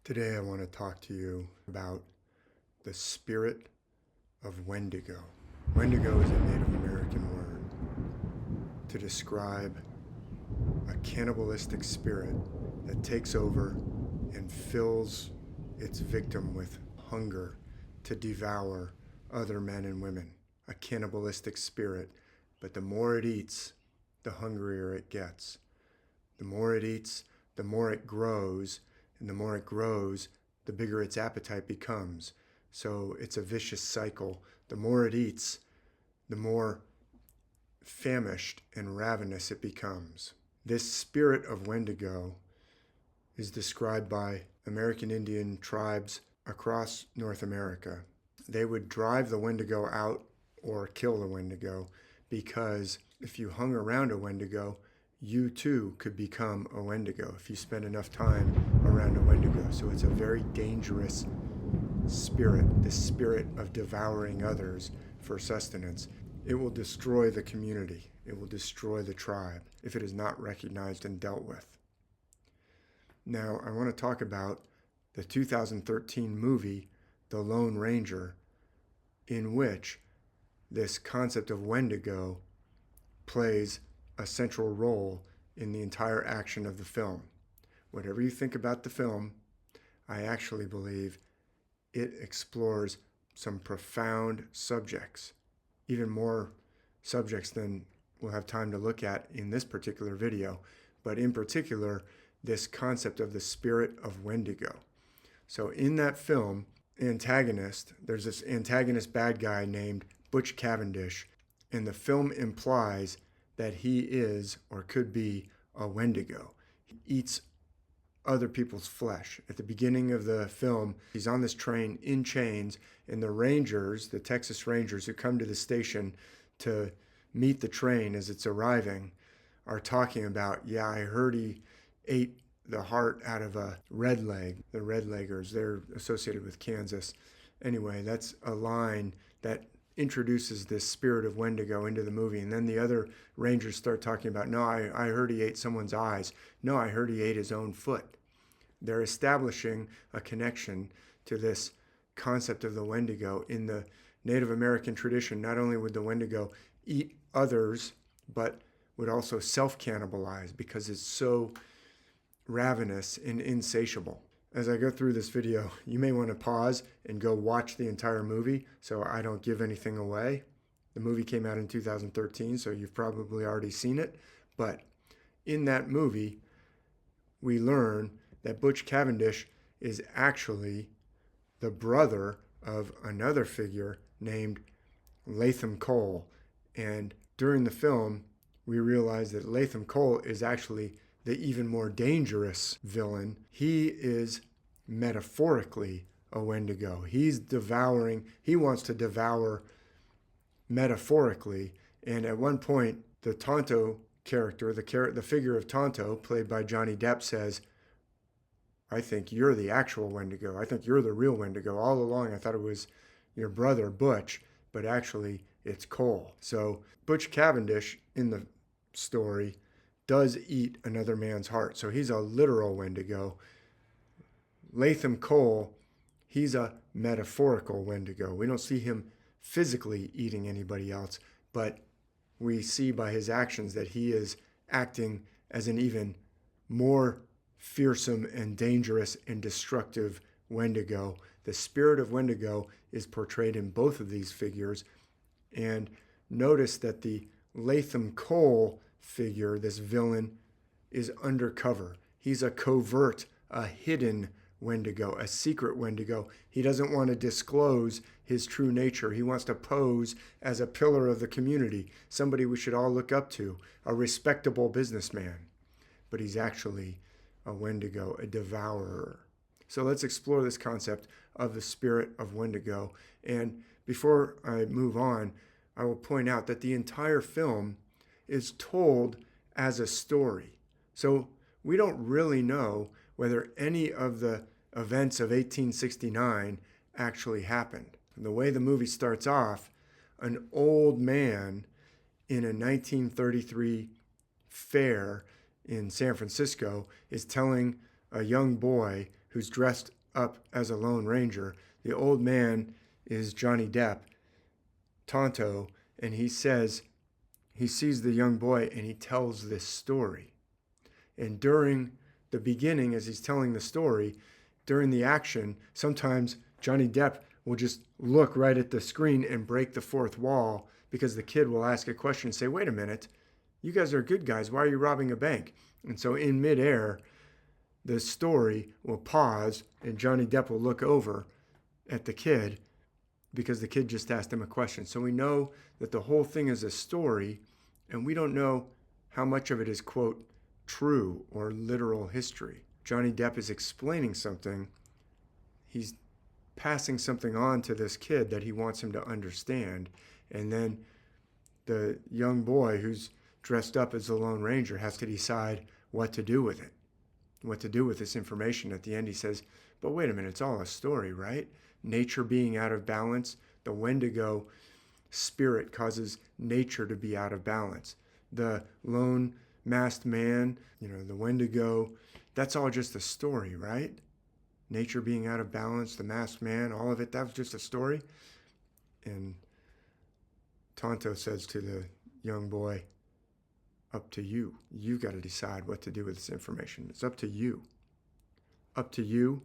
Today I want to talk to you about the Spirit of Wendigo. Wendigo is a Native American word to describe a cannibalistic spirit that takes over and fills its victim with hunger to devour other men and women. A cannibalistic spirit, but the more it eats, the hungrier it gets. The more it eats, the more it grows, and the more it grows, the bigger its appetite becomes. So it's a vicious cycle. The more it eats, the more famished and ravenous it becomes. This spirit of Wendigo is described by American Indian tribes across North America. They would drive the Wendigo out or kill the Wendigo because if you hung around a Wendigo, you too could become a Wendigo if you spend enough time around a Wendigo. So it's a very dangerous spirit, the spirit of devouring others for sustenance. It will destroy the community. It will destroy the tribe if it is not recognized and dealt with. Now, I want to talk about the 2013 movie, The Lone Ranger, in which this concept of Wendigo plays a central role in the entire action of the film. Whatever you think about the film, I actually believe it explores some profound subjects, even more subjects than we'll have time to look at in this particular video, but in particular, this concept of the spirit of Wendigo. So in that film, there's this antagonist bad guy named Butch Cavendish, and the film implies that he is or could be a Wendigo. He eats other people's flesh. At the beginning of the film, he's on this train in chains, and the Rangers, the Texas Rangers who come to the station to meet the train as it's arriving, are talking about, yeah, I heard he ate the heart out of a redleg. The redleggers, they're associated with Kansas. Anyway, that's a line that introduces this spirit of Wendigo into the movie. And then the other Rangers start talking about, no, I heard he ate someone's eyes. No, I heard he ate his own foot. They're establishing a connection to this concept of the Wendigo. In the Native American tradition, not only would the Wendigo eat others, but would also self-cannibalize because it's so ravenous and insatiable. As I go through this video, you may want to pause and go watch the entire movie so I don't give anything away. The movie came out in 2013, so you've probably already seen it. But in that movie, we learn that Butch Cavendish is actually the brother of another figure named Latham Cole. And during the film, we realize that Latham Cole is actually the even more dangerous villain. He is metaphorically a Wendigo. He wants to devour metaphorically. And at one point, the Tonto character, the figure of Tonto, played by Johnny Depp, says, I think you're the actual Wendigo. I think you're the real Wendigo. All along, I thought it was your brother, Butch, but actually it's Cole. So Butch Cavendish in the story does eat another man's heart. So he's a literal Wendigo. Latham Cole, he's a metaphorical Wendigo. We don't see him physically eating anybody else, but we see by his actions that he is acting as an even more fearsome and dangerous and destructive Wendigo. The spirit of Wendigo is portrayed in both of these figures. And notice that the Latham Cole figure, this villain, is undercover. He's a covert, a hidden Wendigo, a secret Wendigo. He doesn't want to disclose his true nature. He wants to pose as a pillar of the community, somebody we should all look up to, a respectable businessman. But he's actually a Wendigo, a devourer. So let's explore this concept of the spirit of Wendigo. And before I move on, I will point out that the entire film is told as a story. So we don't really know whether any of the events of 1869 actually happened. The way the movie starts off, an old man in a 1933 fair in San Francisco is telling a young boy who's dressed up as a Lone Ranger. The old man is Johnny Depp, Tonto, and he says he sees the young boy and he tells this story. And during the beginning, as he's telling the story, during the action, sometimes Johnny Depp will just look right at the screen and break the fourth wall because the kid will ask a question and say, wait a minute, you guys are good guys. Why are you robbing a bank? And so in midair, the story will pause and Johnny Depp will look over at the kid because the kid just asked him a question. So we know that the whole thing is a story, and we don't know how much of it is, quote, true or literal history. Johnny Depp is explaining something. He's passing something on to this kid that he wants him to understand. And then the young boy who's dressed up as the Lone Ranger has to decide what to do with it, what to do with this information. At the end, he says, but wait a minute, it's all a story, right? Nature being out of balance. The Wendigo spirit causes nature to be out of balance. The lone masked man, the Wendigo, that's all just a story, right? Nature being out of balance, the masked man, all of it, that was just a story. And Tonto says to the young boy, up to you. You've got to decide what to do with this information. It's up to you. Up to you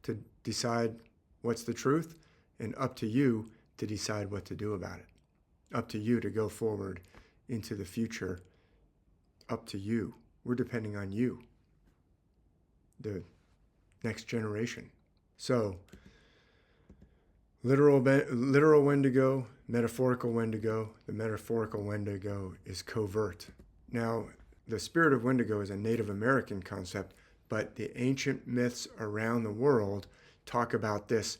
to decide what's the truth, and up to you to decide what to do about it. Up to you to go forward into the future. Up to you. We're depending on you, the next generation. So, literal Wendigo, metaphorical Wendigo. The metaphorical Wendigo is covert. Now, the Spirit of Wendigo is a Native American concept, but the ancient myths around the world talk about this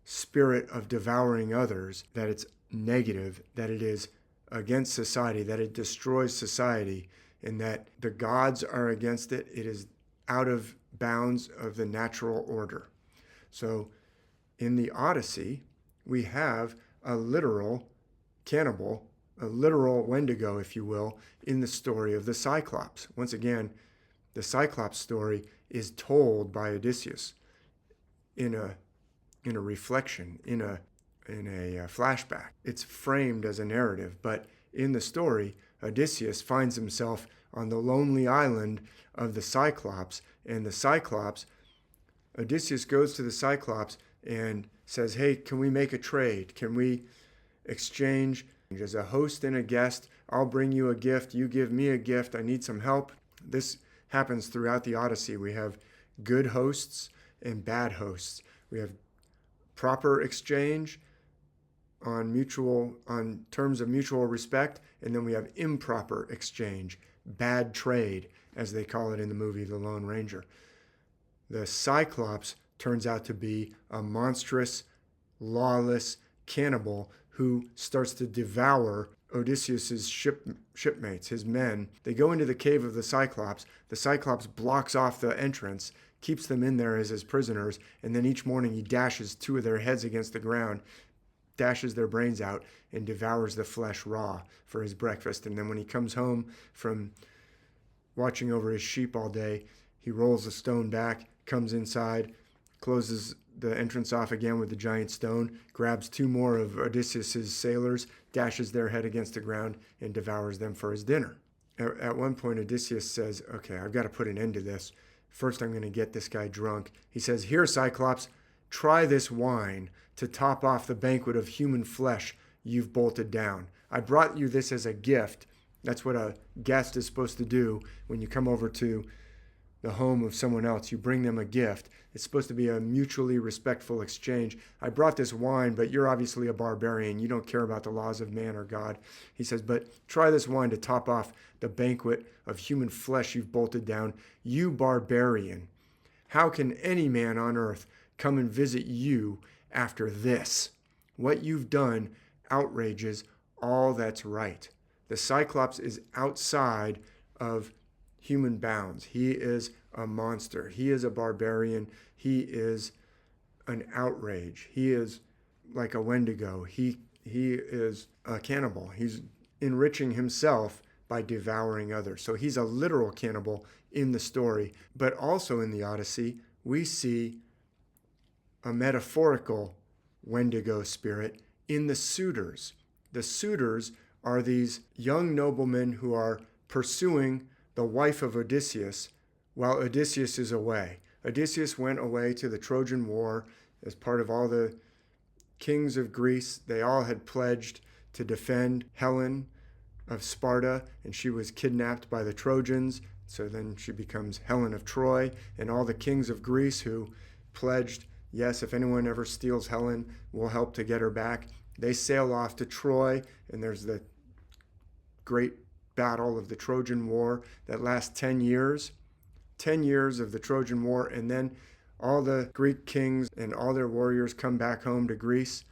spirit of devouring others, that it's negative, that it is against society, that it destroys society, and that the gods are against it. It is out of bounds of the natural order. So in the Odyssey, we have a literal cannibal, a literal Wendigo, if you will, in the story of the Cyclops. Once again, the Cyclops story is told by Odysseus in a reflection, in a flashback. It's framed as a narrative, but in the story, Odysseus finds himself on the lonely island of the Cyclops, and the Cyclops, Odysseus goes to the Cyclops and says, hey, can we make a trade? Can we exchange as a host and a guest? I'll bring you a gift, you give me a gift, I need some help. This happens throughout the Odyssey. We have good hosts and bad hosts. We have proper exchange on terms of mutual respect, and then we have improper exchange, bad trade, as they call it in the movie The Lone Ranger. The Cyclops turns out to be a monstrous, lawless cannibal who starts to devour Odysseus's shipmates, his men. They go into the cave of the Cyclops. The Cyclops blocks off the entrance, keeps them in there as his prisoners, and then each morning he dashes two of their heads against the ground, dashes their brains out, and devours the flesh raw for his breakfast. And then when he comes home from watching over his sheep all day, he rolls the stone back, comes inside, closes the entrance off again with the giant stone, grabs two more of Odysseus's sailors, dashes their head against the ground, and devours them for his dinner. At one point, Odysseus says, okay, I've got to put an end to this. First, I'm going to get this guy drunk. He says, here, Cyclops, try this wine to top off the banquet of human flesh you've bolted down. I brought you this as a gift. That's what a guest is supposed to do when you come over to the home of someone else. You bring them a gift. It's supposed to be a mutually respectful exchange. I brought this wine, but you're obviously a barbarian. You don't care about the laws of man or God. He says, but try this wine to top off the banquet of human flesh you've bolted down. You barbarian. How can any man on earth come and visit you after this? What you've done outrages all that's right. The Cyclops is outside of human bounds. He is a monster. He is a barbarian. He is an outrage. He is like a Wendigo. He is a cannibal. He's enriching himself by devouring others. So he's a literal cannibal in the story. But also in the Odyssey, we see a metaphorical Wendigo spirit in the suitors. The suitors are these young noblemen who are pursuing the wife of Odysseus while Odysseus is away. Odysseus went away to the Trojan War as part of all the kings of Greece. They all had pledged to defend Helen of Sparta, and she was kidnapped by the Trojans. So then she becomes Helen of Troy, and all the kings of Greece who pledged, yes, if anyone ever steals Helen, we'll help to get her back. They sail off to Troy, and there's the great battle of the Trojan War that lasts 10 years. 10 years of the Trojan War, and then all the Greek kings and all their warriors come back home to Greece.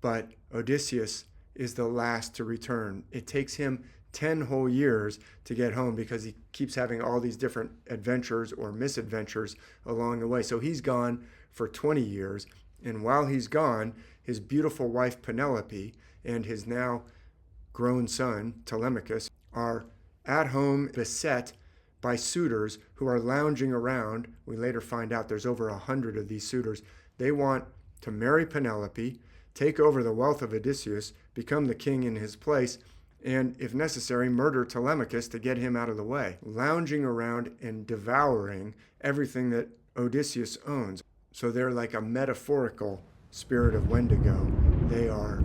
But Odysseus is the last to return. It takes him 10 whole years to get home because he keeps having all these different adventures or misadventures along the way. So he's gone for 20 years. And while he's gone, his beautiful wife Penelope and his now grown son Telemachus are at home beset by suitors who are lounging around. We later find out there's over 100 of these suitors. They want to marry Penelope, take over the wealth of Odysseus, become the king in his place, and, if necessary, murder Telemachus to get him out of the way, lounging around and devouring everything that Odysseus owns. So they're like a metaphorical spirit of Wendigo. They are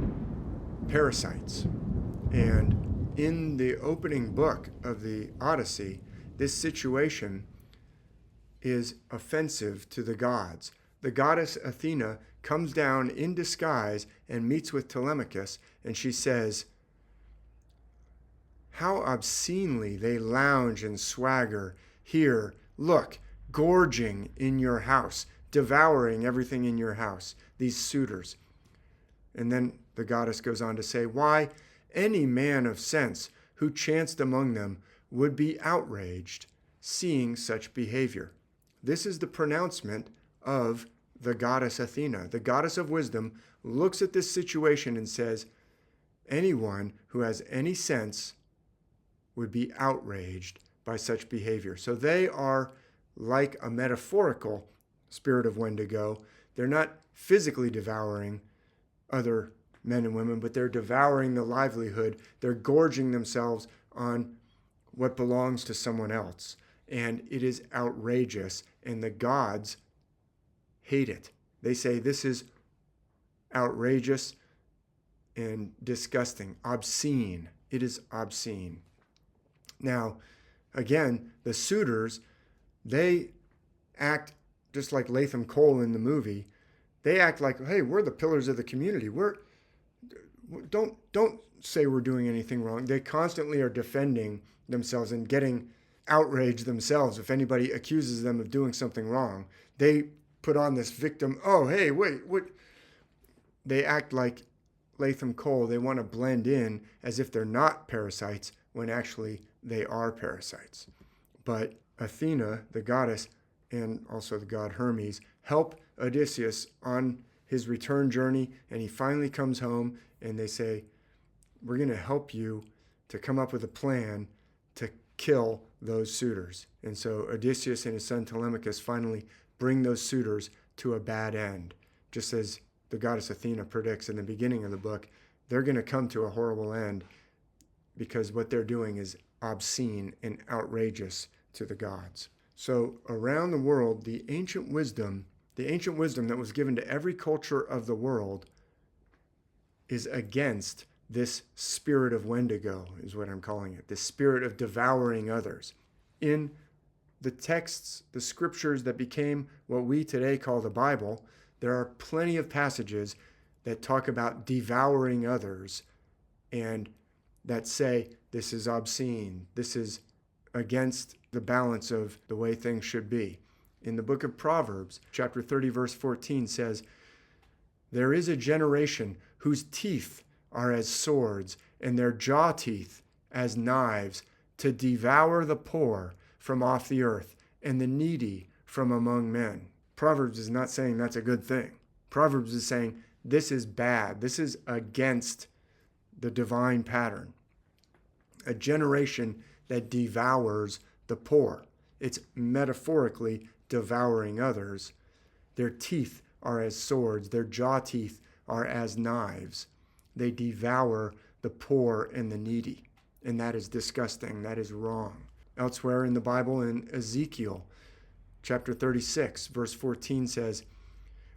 parasites. And in the opening book of the Odyssey, this situation is offensive to the gods. The goddess Athena comes down in disguise and meets with Telemachus, and she says, "How obscenely they lounge and swagger here. Look, gorging in your house, devouring everything in your house, these suitors." And then the goddess goes on to say, "Why, any man of sense who chanced among them would be outraged seeing such behavior." This is the pronouncement of the goddess Athena. The goddess of wisdom looks at this situation and says, anyone who has any sense would be outraged by such behavior. So they are like a metaphorical spirit of Wendigo. They're not physically devouring other men and women, but they're devouring the livelihood. They're gorging themselves on what belongs to someone else. And it is outrageous, and the gods hate it. They say this is outrageous and disgusting, obscene. It is obscene. Now, again, the suitors, they act just like Latham Cole in the movie. They act like, hey, we're the pillars of the community. Don't say we're doing anything wrong. They constantly are defending themselves and getting outraged themselves if anybody accuses them of doing something wrong. They put on this victim, oh, hey, wait, what? They act like Latham Cole. They want to blend in as if they're not parasites when actually they are parasites. But Athena, the goddess, and also the god Hermes, help Odysseus on his return journey, and he finally comes home, and they say, we're going to help you to come up with a plan to kill those suitors. And so Odysseus and his son Telemachus finally bring those suitors to a bad end. Just as the goddess Athena predicts in the beginning of the book, they're going to come to a horrible end because what they're doing is obscene and outrageous to the gods. So around the world, the ancient wisdom that was given to every culture of the world is against this spirit of Wendigo, is what I'm calling it, the spirit of devouring others. In the texts, the scriptures that became what we today call the Bible, there are plenty of passages that talk about devouring others and that say this is obscene, this is against the balance of the way things should be. In the book of Proverbs, chapter 30, verse 14 says, "There is a generation whose teeth are as swords, and their jaw teeth as knives, to devour the poor from off the earth, and the needy from among men." Proverbs is not saying that's a good thing. Proverbs is saying this is bad. This is against the divine pattern. A generation that devours the poor. It's metaphorically devouring others. Their teeth are as swords. Their jaw teeth are as knives. They devour the poor and the needy. And that is disgusting. That is wrong. Elsewhere in the Bible, in Ezekiel chapter 36, verse 14 says,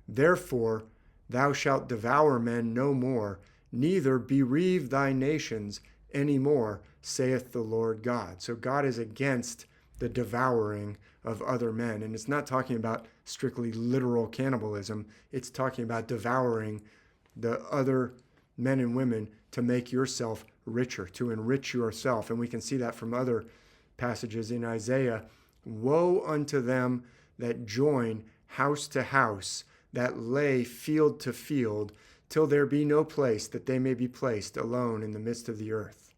"Therefore thou shalt devour men no more, neither bereave thy nations any more, saith the Lord God." So God is against the devouring of other men. And it's not talking about strictly literal cannibalism. It's talking about devouring the other men and women to make yourself richer, to enrich yourself. And we can see that from other passages in Isaiah. Woe unto them that join house to house, that lay field to field, till there be no place that they may be placed alone in the midst of the earth.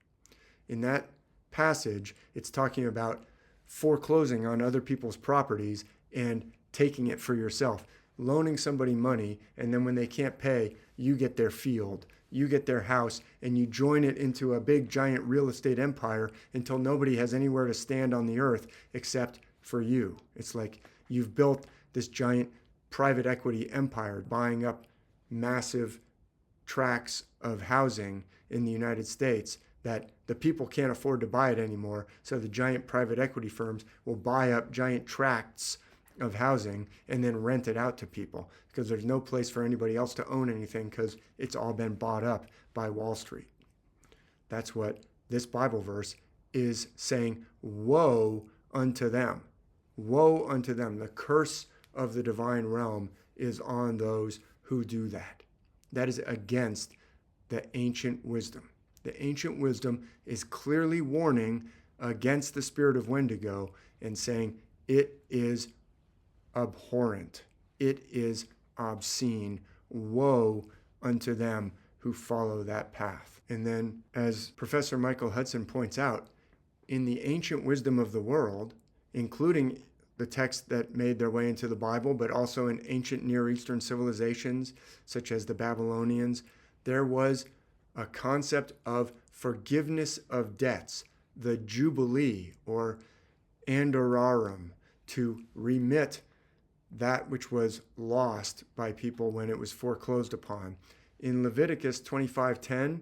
In that passage, it's talking about foreclosing on other people's properties and taking it for yourself, loaning somebody money, and then when they can't pay, you get their field, you get their house, and you join it into a big giant real estate empire until nobody has anywhere to stand on the earth except for you. It's like you've built this giant private equity empire, buying up massive tracts of housing in the United States that the people can't afford to buy it anymore. So the giant private equity firms will buy up giant tracts of housing and then rent it out to people because there's no place for anybody else to own anything because it's all been bought up by Wall Street. That's what this Bible verse is saying. Woe unto them. Woe unto them. The curse of the divine realm is on those who do that. That is against the ancient wisdom. The ancient wisdom is clearly warning against the spirit of Wendigo and saying it is abhorrent. It is obscene. Woe unto them who follow that path. And then, as Professor Michael Hudson points out, in the ancient wisdom of the world, including the texts that made their way into the Bible, but also in ancient Near Eastern civilizations, such as the Babylonians, there was a concept of forgiveness of debts, the Jubilee, or Andorarum, to remit that which was lost by people when it was foreclosed upon. In Leviticus 25:10,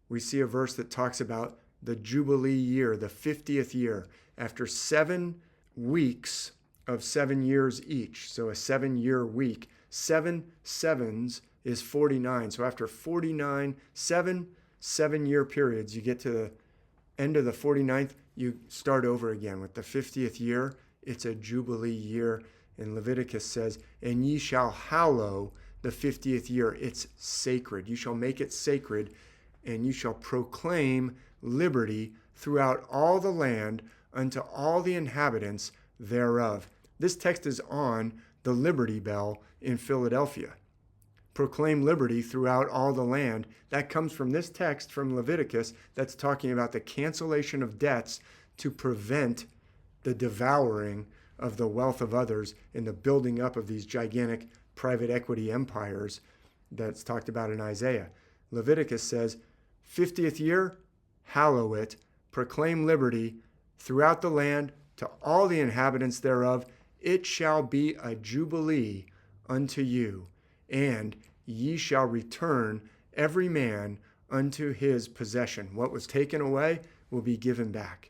we see a verse that talks about the Jubilee year, the 50th year, after 7 weeks of 7 years each. So a 7-year week. 7 sevens is 49. So after 49, 7-year periods, you get to the end of the 49th, you start over again. With the 50th year, it's a Jubilee year. And Leviticus says, and ye shall hallow the 50th year. It's sacred. You shall make it sacred, and you shall proclaim liberty throughout all the land unto all the inhabitants thereof. This text is on the Liberty Bell in Philadelphia. Proclaim liberty throughout all the land. That comes from this text from Leviticus that's talking about the cancellation of debts to prevent the devouring of the wealth of others and the building up of these gigantic private equity empires that's talked about in Isaiah. Leviticus says, 50th year, hallow it, proclaim liberty throughout the land to all the inhabitants thereof. It shall be a jubilee unto you, and ye shall return every man unto his possession. What was taken away will be given back.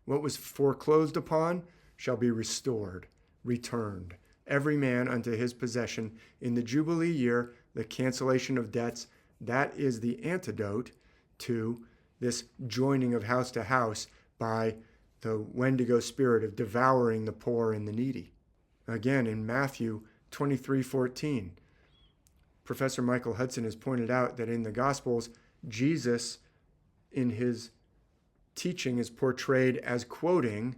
What was foreclosed upon shall be restored, returned. Every man unto his possession. In the Jubilee year, the cancellation of debts, that is the antidote to this joining of house to house by the Wendigo spirit of devouring the poor and the needy. Again, in Matthew 23:14, Professor Michael Hudson has pointed out that in the Gospels, Jesus, in his teaching, is portrayed as quoting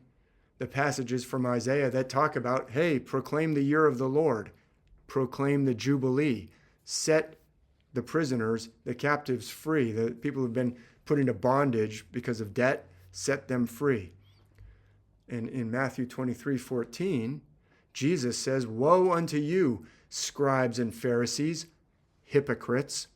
the passages from Isaiah that talk about, hey, proclaim the year of the Lord, proclaim the Jubilee, set the prisoners, the captives free, the people who've been put into bondage because of debt, set them free. And in Matthew 23:14, Jesus says, woe unto you, scribes and Pharisees, hypocrites,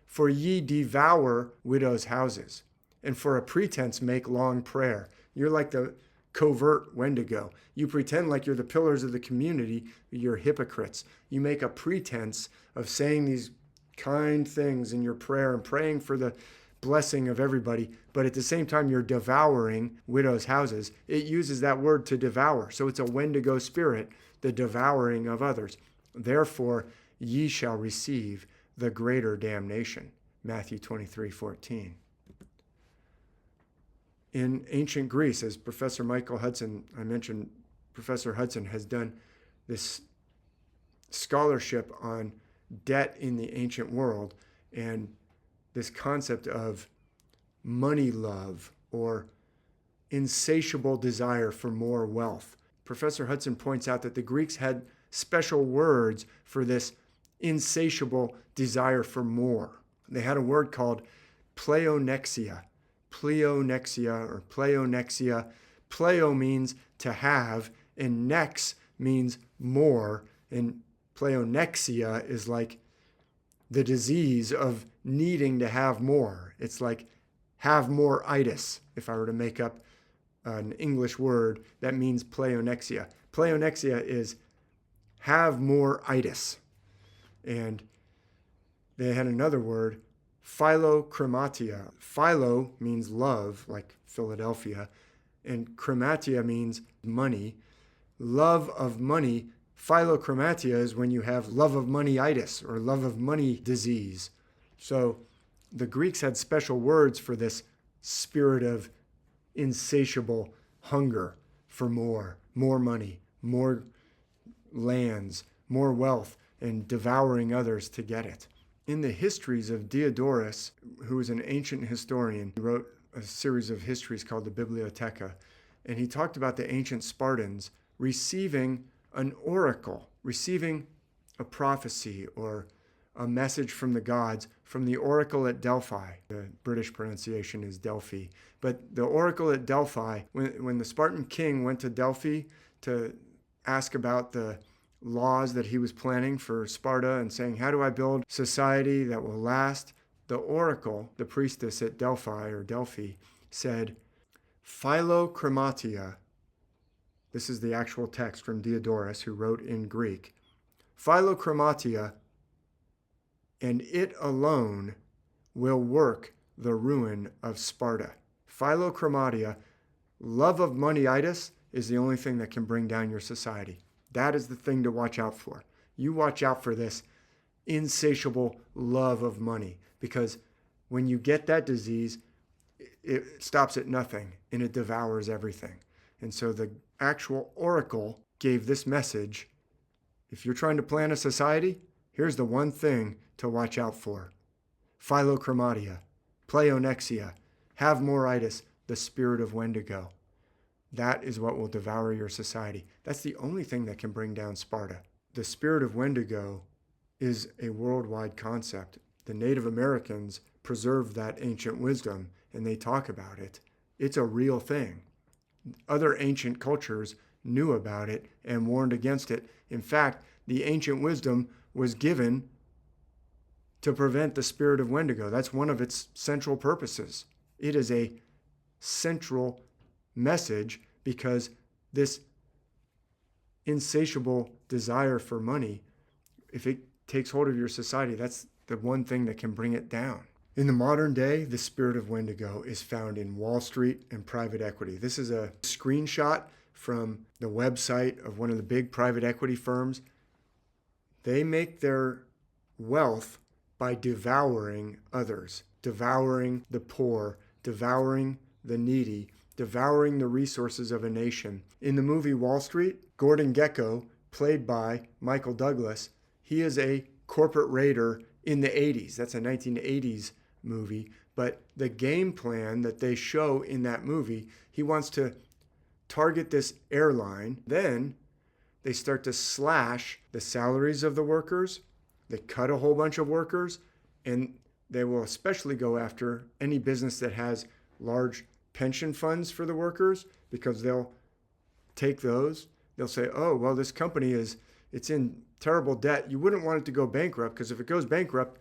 for ye devour widows' houses, and for a pretense make long prayer. You're like the covert Wendigo. You pretend like you're the pillars of the community, you're hypocrites. You make a pretense of saying these kind things in your prayer and praying for the blessing of everybody, but at the same time you're devouring widows' houses. It uses that word to devour. So it's a Wendigo spirit, the devouring of others. Therefore, ye shall receive the greater damnation. Matthew 23:14. In ancient Greece, as Professor Michael Hudson, I mentioned, Professor Hudson has done this scholarship on debt in the ancient world and this concept of money love or insatiable desire for more wealth. Professor Hudson points out that the Greeks had special words for this insatiable desire for more. They had a word called pleonexia. Pleonexia. Pleo means to have, and nex means more, and pleonexia is like the disease of needing to have more. It's like have more-itis. If I were to make up an English word, that means pleonexia. Pleonexia is have more-itis. And they had another word, philochromatia. Philo means love, like Philadelphia, and chromatia means money. Love of money. Philochromatia is when you have love of money-itis or love of money disease. So the Greeks had special words for this spirit of insatiable hunger for more money, more lands, more wealth, and devouring others to get it. In the histories of Diodorus, who was an ancient historian, he wrote a series of histories called the Bibliotheca, and he talked about the ancient Spartans receiving an oracle, receiving a prophecy or a message from the gods from the oracle at Delphi. The British pronunciation is Delphi. But the oracle at Delphi, when the Spartan king went to Delphi to ask about the laws that he was planning for Sparta and saying, how do I build society that will last? The oracle, the priestess at Delphi or Delphi, said, philochromatia. This is the actual text from Diodorus, who wrote in Greek. Philochromatia, and it alone will work the ruin of Sparta. Philochromatia, love of money-itis, is the only thing that can bring down your society. That is the thing to watch out for. You watch out for this insatiable love of money, because when you get that disease, it stops at nothing and it devours everything. And so the actual oracle gave this message. If you're trying to plan a society, here's the one thing to watch out for. Philochromatia, pleonexia, have more-itis, the spirit of Wendigo. That is what will devour your society. That's the only thing that can bring down Sparta. The spirit of Wendigo is a worldwide concept. The Native Americans preserved that ancient wisdom, and they talk about it. It's a real thing. Other ancient cultures knew about it and warned against it. In fact, the ancient wisdom was given to prevent the spirit of Wendigo. That's one of its central purposes. It is a central message because this insatiable desire for money, if it takes hold of your society, that's the one thing that can bring it down. In the modern day, the spirit of Wendigo is found in Wall Street and private equity. This is a screenshot from the website of one of the big private equity firms. They make their wealth by devouring others, devouring the poor, devouring the needy, devouring the resources of a nation. In the movie Wall Street, Gordon Gekko, played by Michael Douglas, he is a corporate raider in the 80s. That's a 1980s movie. But the game plan that they show in that movie, he wants to target this airline. Then they start to slash the salaries of the workers. They cut a whole bunch of workers, and they will especially go after any business that has large pension funds for the workers, because they'll take those. They'll say, oh, well, this company it's in terrible debt. You wouldn't want it to go bankrupt, because if it goes bankrupt,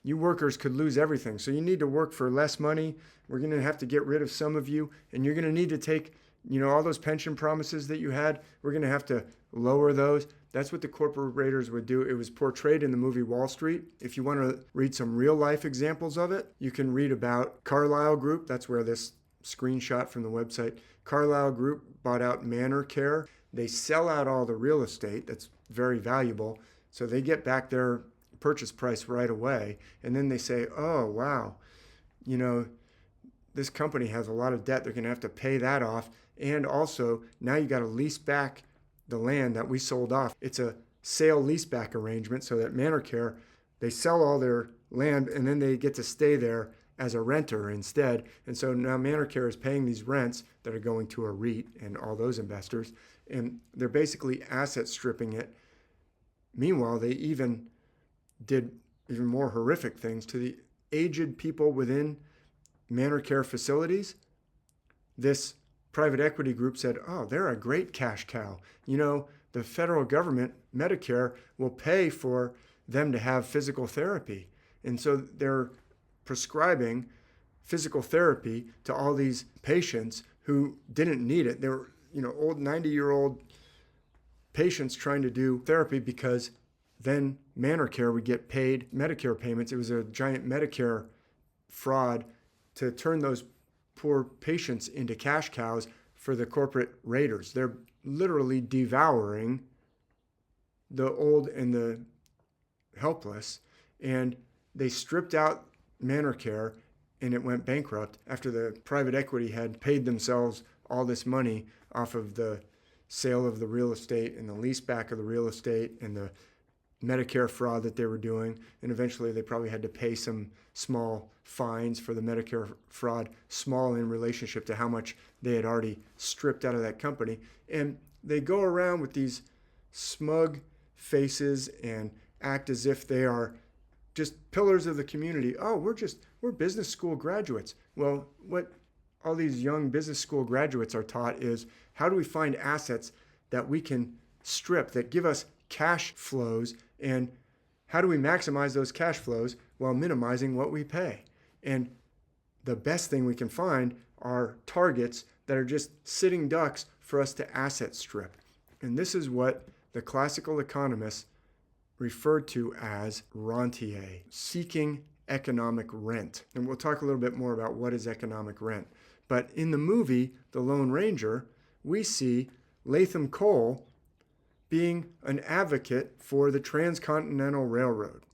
you workers could lose everything. So you need to work for less money. We're going to have to get rid of some of you, and you're going to need to take All those pension promises that you had, we're going to have to lower those. That's what the corporators would do. It was portrayed in the movie Wall Street. If you want to read some real life examples of it, you can read about Carlyle Group. That's where this screenshot from the website. Carlyle Group bought out Manor Care. They sell out all the real estate that's very valuable. So they get back their purchase price right away. And then they say, oh, wow, this company has a lot of debt. They're going to have to pay that off. And also, now you got to lease back the land that we sold off. It's a sale leaseback arrangement so that Manor Care, they sell all their land and then they get to stay there as a renter instead. And so now Manor Care is paying these rents that are going to a REIT and all those investors. And they're basically asset stripping it. Meanwhile, they even did even more horrific things to the aged people within Manor Care facilities. This private equity group said, oh, they're a great cash cow. The federal government, Medicare, will pay for them to have physical therapy. And so they're prescribing physical therapy to all these patients who didn't need it. They were, old 90-year-old patients trying to do therapy because then Manor Care would get paid Medicare payments. It was a giant Medicare fraud to turn those poor patients into cash cows for the corporate raiders. They're literally devouring the old and the helpless. And they stripped out Manor Care and it went bankrupt after the private equity had paid themselves all this money off of the sale of the real estate and the lease back of the real estate and the Medicare fraud that they were doing. And eventually they probably had to pay some small fines for the Medicare fraud, small in relationship to how much they had already stripped out of that company. And they go around with these smug faces and act as if they are just pillars of the community. Oh, we're business school graduates. Well, what all these young business school graduates are taught is, how do we find assets that we can strip, that give us cash flows, and how do we maximize those cash flows while minimizing what we pay? And the best thing we can find are targets that are just sitting ducks for us to asset strip. And this is what the classical economists referred to as rentier, seeking economic rent. And we'll talk a little bit more about what is economic rent. But in the movie, The Lone Ranger, we see Latham Cole being an advocate for the Transcontinental Railroad.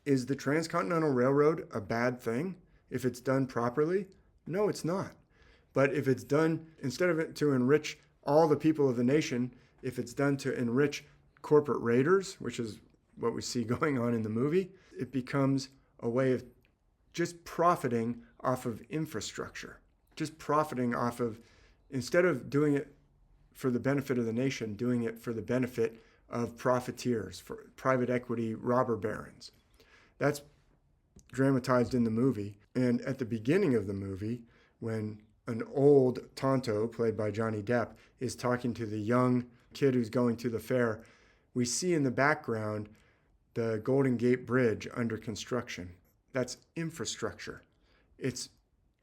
Is the Transcontinental Railroad a bad thing if it's done properly? No, it's not. But if it's done, instead of it to enrich all the people of the nation, if it's done to enrich corporate raiders, which is what we see going on in the movie, it becomes a way of just profiting off of infrastructure, just profiting off of, instead of doing it for the benefit of the nation, doing it for the benefit of profiteers, for private equity robber barons. That's dramatized in the movie. And at the beginning of the movie, when an old Tonto, played by Johnny Depp, is talking to the young kid who's going to the fair, we see in the background the Golden Gate Bridge under construction. That's infrastructure. It's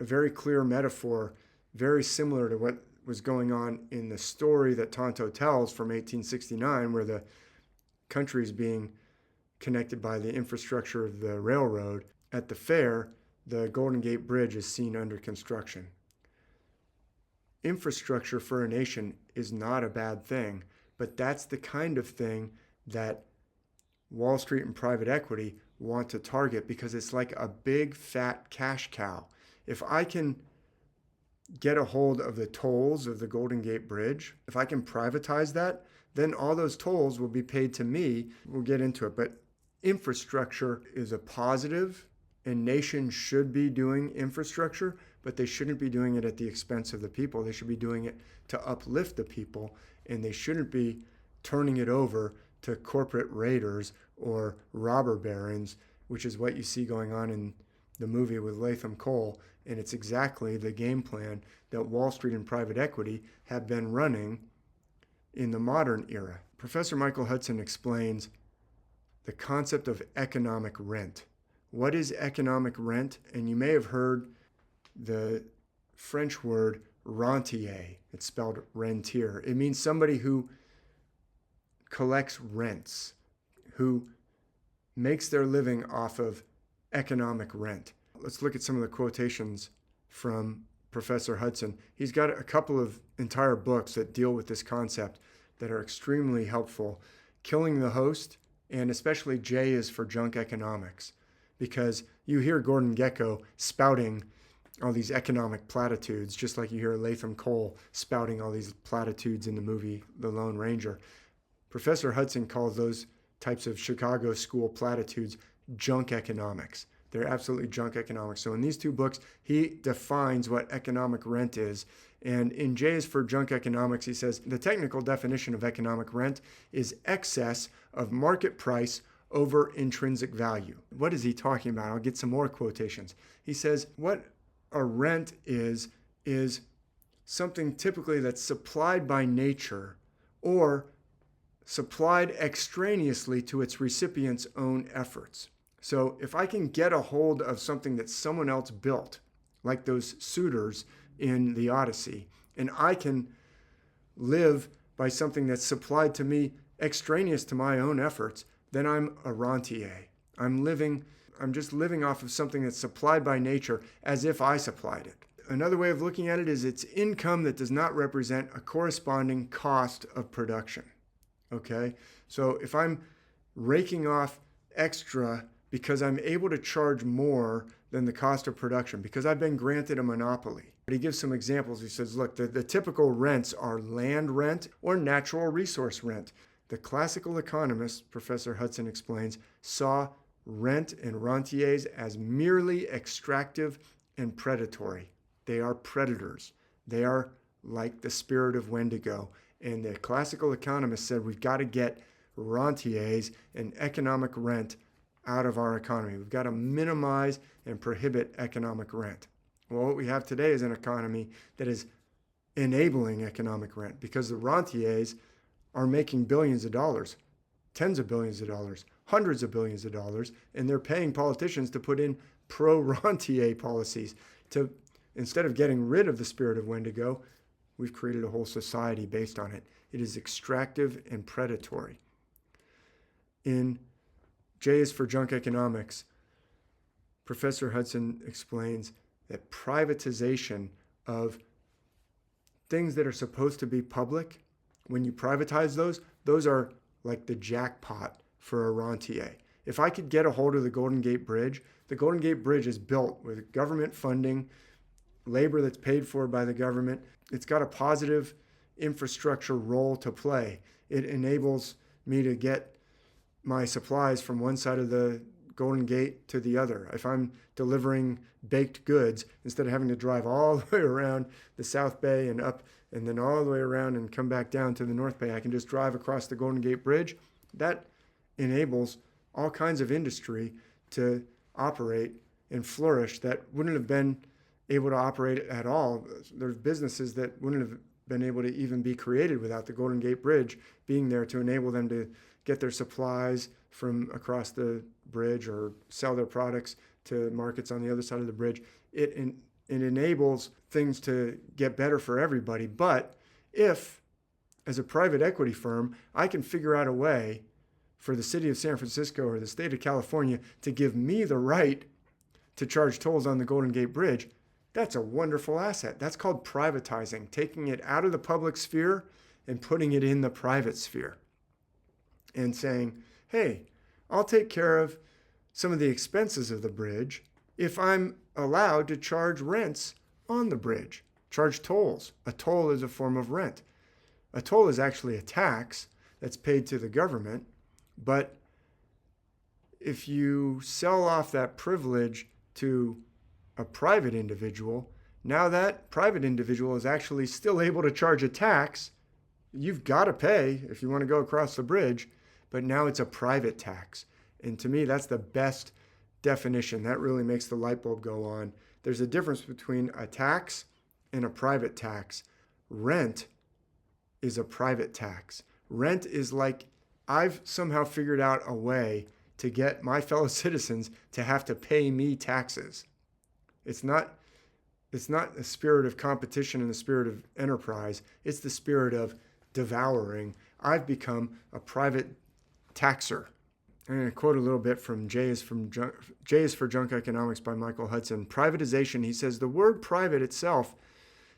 a very clear metaphor, very similar to what was going on in the story that Tonto tells from 1869, where the country is being connected by the infrastructure of the railroad. At the fair, the Golden Gate Bridge is seen under construction. Infrastructure for a nation is not a bad thing, but that's the kind of thing that Wall Street and private equity want to target, because it's like a big fat cash cow. If I can get a hold of the tolls of the Golden Gate Bridge, if I can privatize that, then all those tolls will be paid to me. We'll get into it, but infrastructure is a positive, and nations should be doing infrastructure, but they shouldn't be doing it at the expense of the people. They should be doing it to uplift the people, and they shouldn't be turning it over to corporate raiders or robber barons, which is what you see going on in the movie with Latham Cole. And it's exactly the game plan that Wall Street and private equity have been running in the modern era. Professor Michael Hudson explains the concept of economic rent. What is economic rent? And you may have heard the French word rentier. It's spelled rentier. It means somebody who collects rents, who makes their living off of economic rent. Let's look at some of the quotations from Professor Hudson. He's got a couple of entire books that deal with this concept that are extremely helpful. Killing the Host, and especially J is for Junk Economics, because you hear Gordon Gekko spouting all these economic platitudes, just like you hear Latham Cole spouting all these platitudes in the movie The Lone Ranger. Professor Hudson calls those types of Chicago school platitudes junk economics. They're absolutely junk economics. So in these two books, he defines what economic rent is. And in J is for Junk Economics, he says, the technical definition of economic rent is excess of market price over intrinsic value. What is he talking about? I'll get some more quotations. He says, what a rent is something typically that's supplied by nature or supplied extraneously to its recipient's own efforts. So if I can get a hold of something that someone else built, like those suitors in the Odyssey, and I can live by something that's supplied to me extraneous to my own efforts, then I'm a rentier. I'm just living off of something that's supplied by nature as if I supplied it. Another way of looking at it is it's income that does not represent a corresponding cost of production. Okay? So if I'm raking off extra because I'm able to charge more than the cost of production, because I've been granted a monopoly. But he gives some examples. He says, look, the typical rents are land rent or natural resource rent. The classical economists, Professor Hudson explains, saw rent and rentiers as merely extractive and predatory. They are predators. They are like the spirit of Wendigo. And the classical economists said we've got to get rentiers and economic rent out of our economy. We've got to minimize and prohibit economic rent. Well, what we have today is an economy that is enabling economic rent because the rentiers are making billions of dollars, tens of billions of dollars, hundreds of billions of dollars, and they're paying politicians to put in pro-rentier policies. Instead of getting rid of the spirit of Wendigo, we've created a whole society based on it. It is extractive and predatory. In J is for Junk Economics, Professor Hudson explains that privatization of things that are supposed to be public, when you privatize those are like the jackpot for a rentier. If I could get a hold of the Golden Gate Bridge is built with government funding, labor that's paid for by the government. It's got a positive infrastructure role to play. It enables me to get my supplies from one side of the Golden Gate to the other. If I'm delivering baked goods, instead of having to drive all the way around the South Bay and up and then all the way around and come back down to the North Bay, I can just drive across the Golden Gate Bridge. That enables all kinds of industry to operate and flourish that wouldn't have been able to operate at all. There's businesses that wouldn't have been able to even be created without the Golden Gate Bridge being there to enable them to get their supplies from across the bridge or sell their products to markets on the other side of the bridge. It enables things to get better for everybody. But if, as a private equity firm, I can figure out a way for the city of San Francisco or the state of California to give me the right to charge tolls on the Golden Gate Bridge, that's a wonderful asset. That's called privatizing, taking it out of the public sphere and putting it in the private sphere and saying, hey, I'll take care of some of the expenses of the bridge if I'm allowed to charge rents on the bridge, charge tolls. A toll is a form of rent. A toll is actually a tax that's paid to the government, but if you sell off that privilege to a private individual, now that private individual is actually still able to charge a tax. You've got to pay if you want to go across the bridge, but now it's a private tax. And to me, that's the best definition. That really makes the light bulb go on. There's a difference between a tax and a private tax. Rent is a private tax. Rent is like I've somehow figured out a way to get my fellow citizens to have to pay me taxes. It's not It's not a spirit of competition and the spirit of enterprise. It's the spirit of devouring. I've become a private taxer. I'm going to quote a little bit from J is for Junk Economics by Michael Hudson. Privatization, he says, the word private itself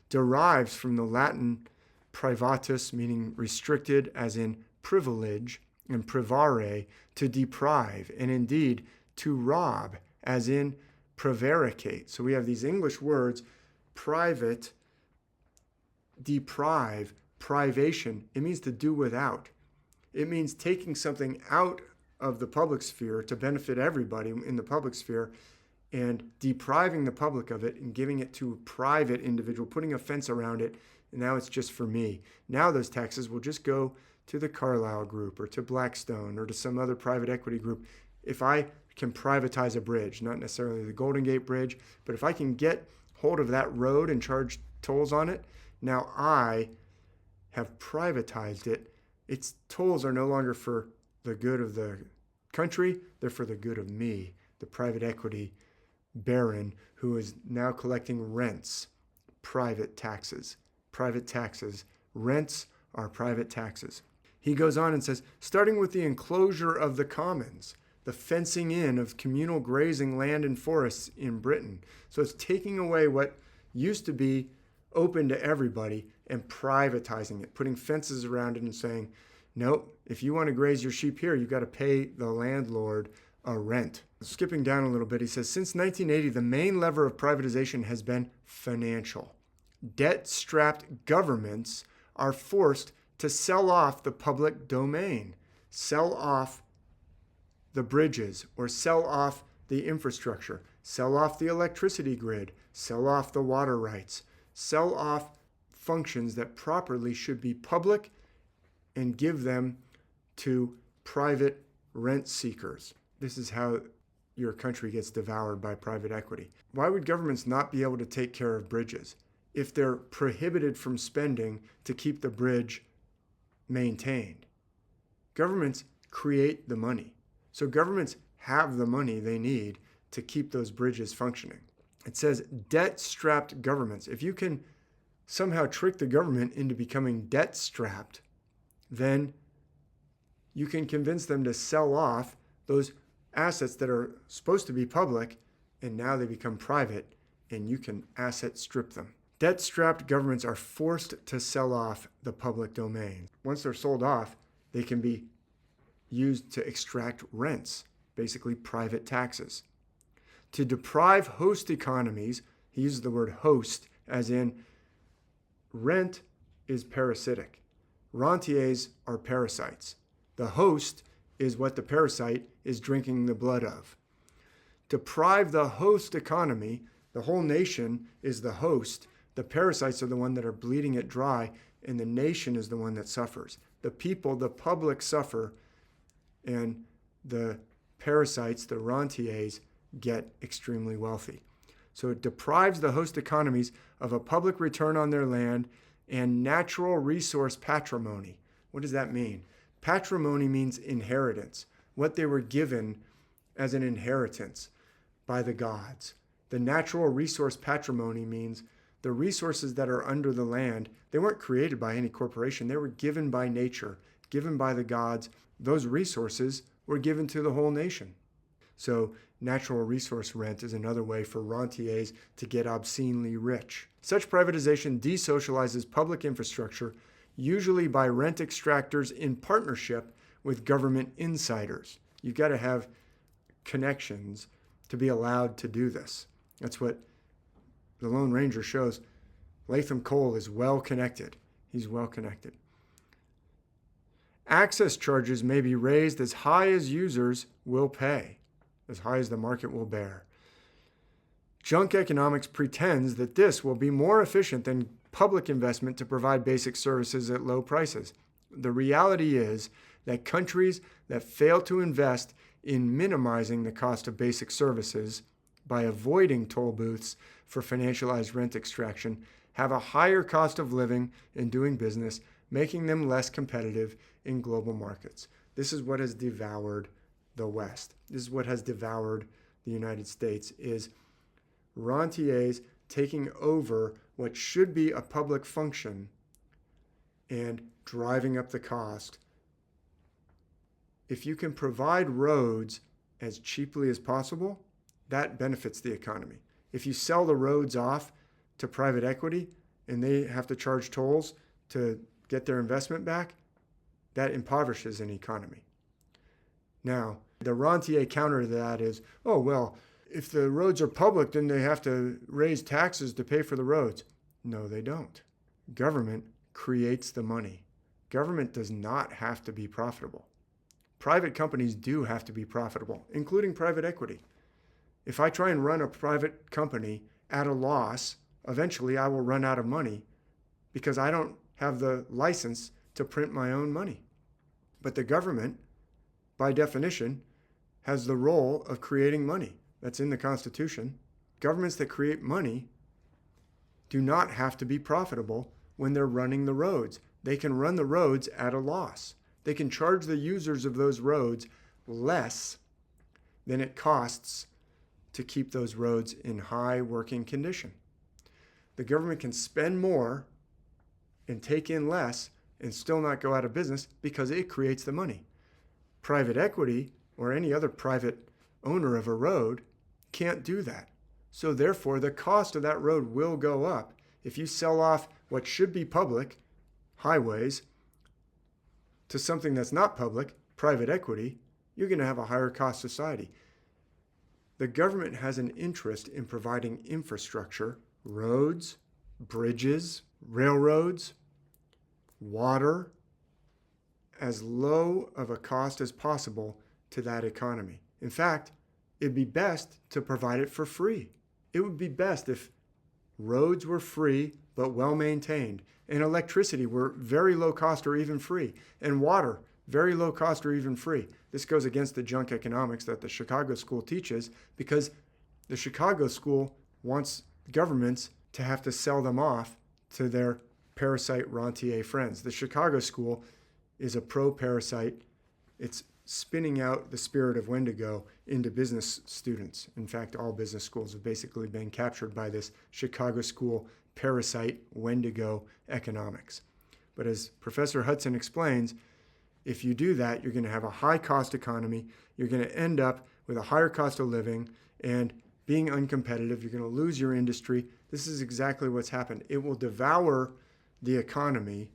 derives from the Latin privatus, meaning restricted, as in privilege, and privare, to deprive, and indeed to rob, as in prevaricate. So we have these English words, private, deprive, privation. It means to do without. It means taking something out of the public sphere to benefit everybody in the public sphere and depriving the public of it and giving it to a private individual, putting a fence around it, and now it's just for me. Now those taxes will just go to the Carlyle Group or to Blackstone or to some other private equity group. If I can privatize a bridge, not necessarily the Golden Gate Bridge, but if I can get hold of that road and charge tolls on it, now I have privatized it. Its tolls are no longer for the good of the country, they're for the good of me, the private equity baron who is now collecting rents, private taxes. Private taxes. Rents are private taxes. He goes on and says, starting with the enclosure of the commons, the fencing in of communal grazing land and forests in Britain. So it's taking away what used to be open to everybody and privatizing it, putting fences around it and saying, nope, if you want to graze your sheep here, you've got to pay the landlord a rent. Skipping down a little bit, he says, since 1980, the main lever of privatization has been financial. Debt-strapped governments are forced to sell off the public domain, sell off the bridges, or sell off the infrastructure, sell off the electricity grid, sell off the water rights, sell off functions that properly should be public and give them to private rent seekers. This is how your country gets devoured by private equity. Why would governments not be able to take care of bridges if they're prohibited from spending to keep the bridge maintained? Governments create the money. So governments have the money they need to keep those bridges functioning. It says debt-strapped governments. If you can somehow trick the government into becoming debt-strapped, then you can convince them to sell off those assets that are supposed to be public, and now they become private, and you can asset strip them. Debt-strapped governments are forced to sell off the public domain. Once they're sold off, they can be used to extract rents, basically private taxes. To deprive host economies, he uses the word host as in rent is parasitic. Rentiers are parasites. The host is what the parasite is drinking the blood of. Deprive the host economy, the whole nation is the host. The parasites are the one that are bleeding it dry, and the nation is the one that suffers. The people, the public suffer, and the parasites, the rentiers, get extremely wealthy. So it deprives the host economies of a public return on their land and natural resource patrimony. What does that mean? Patrimony means inheritance, what they were given as an inheritance by the gods. The natural resource patrimony means the resources that are under the land, they weren't created by any corporation. They were given by nature, given by the gods. Those resources were given to the whole nation. So natural resource rent is another way for rentiers to get obscenely rich. Such privatization desocializes public infrastructure, usually by rent extractors in partnership with government insiders. You've got to have connections to be allowed to do this. That's what the Lone Ranger shows. Latham Cole is well connected. He's well connected. Access charges may be raised as high as users will pay, as high as the market will bear. Junk economics pretends that this will be more efficient than public investment to provide basic services at low prices. The reality is that countries that fail to invest in minimizing the cost of basic services by avoiding toll booths for financialized rent extraction have a higher cost of living and doing business, making them less competitive in global markets. This is what has devoured the West. This is what has devoured the United States, is rentiers taking over what should be a public function and driving up the cost. If you can provide roads as cheaply as possible, that benefits the economy. If you sell the roads off to private equity and they have to charge tolls to get their investment back, that impoverishes an economy. Now, the rentier counter to that is, oh, well, if the roads are public, then they have to raise taxes to pay for the roads. No, they don't. Government creates the money. Government does not have to be profitable. Private companies do have to be profitable, including private equity. If I try and run a private company at a loss, eventually I will run out of money because I don't have the license to print my own money. But the government, by definition, has the role of creating money. That's in the Constitution. Governments that create money do not have to be profitable when they're running the roads. They can run the roads at a loss. They can charge the users of those roads less than it costs to keep those roads in high working condition. The government can spend more and take in less and still not go out of business because it creates the money. Private equity or any other private owner of a road can't do that. So therefore, the cost of that road will go up. If you sell off what should be public, highways, to something that's not public, private equity, you're going to have a higher cost society. The government has an interest in providing infrastructure, roads, bridges, railroads, water, as low of a cost as possible to that economy. In fact, it'd be best to provide it for free. It would be best if roads were free but well maintained, and electricity were very low cost or even free, and water very low cost or even free. This goes against the junk economics that the Chicago school teaches, because the Chicago school wants governments to have to sell them off to their parasite rentier friends. The Chicago school is a pro-parasite. It's spinning out the spirit of Wendigo into business students. In fact, all business schools have basically been captured by this Chicago school parasite Wendigo economics. But as Professor Hudson explains, if you do that, you're going to have a high cost economy. You're going to end up with a higher cost of living and being uncompetitive. You're going to lose your industry. This is exactly what's happened. It will devour the economy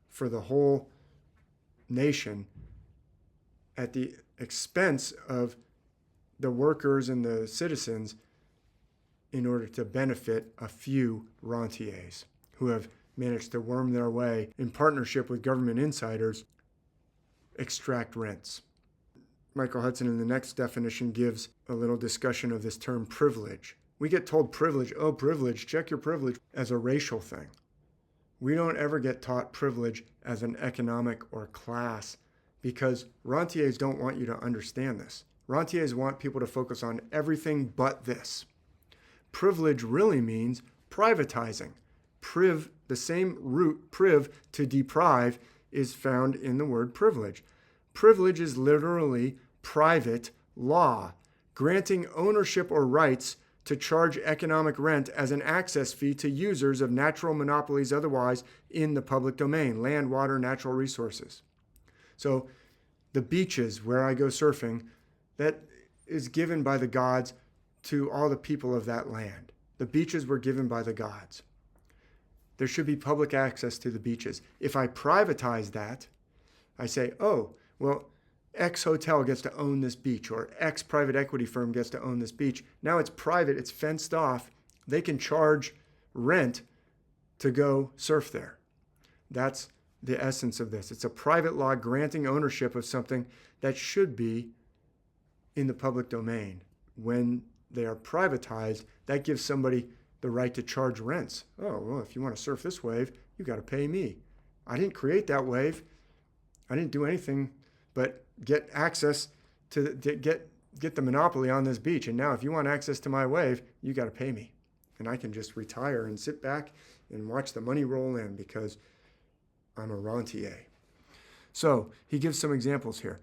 for the whole nation at the expense of the workers and the citizens in order to benefit a few rentiers who have managed to worm their way in partnership with government insiders, extract rents. Michael Hudson in the next definition gives a little discussion of this term privilege. We get told privilege, oh, privilege, check your privilege, as a racial thing. We don't ever get taught privilege as an economic or class, because rentiers don't want you to understand this. Rentiers want people to focus on everything but this. Privilege really means privatizing. The same root, priv, to deprive, is found in the word privilege. Privilege is literally private law, granting ownership or rights to charge economic rent as an access fee to users of natural monopolies otherwise in the public domain, land, water, natural resources. So the beaches where I go surfing, that is given by the gods to all the people of that land. The beaches were given by the gods. There should be public access to the beaches. If I privatize that, I say, oh, well, X hotel gets to own this beach, or X private equity firm gets to own this beach. Now it's private, it's fenced off. They can charge rent to go surf there. That's the essence of this. It's a private law granting ownership of something that should be in the public domain. When they are privatized, that gives somebody the right to charge rents. Oh, well, if you want to surf this wave, you got to pay me. I didn't create that wave. I didn't do anything but get access to get the monopoly on this beach. And now if you want access to my wave, you got to pay me. And I can just retire and sit back and watch the money roll in because I'm a rentier. So he gives some examples here.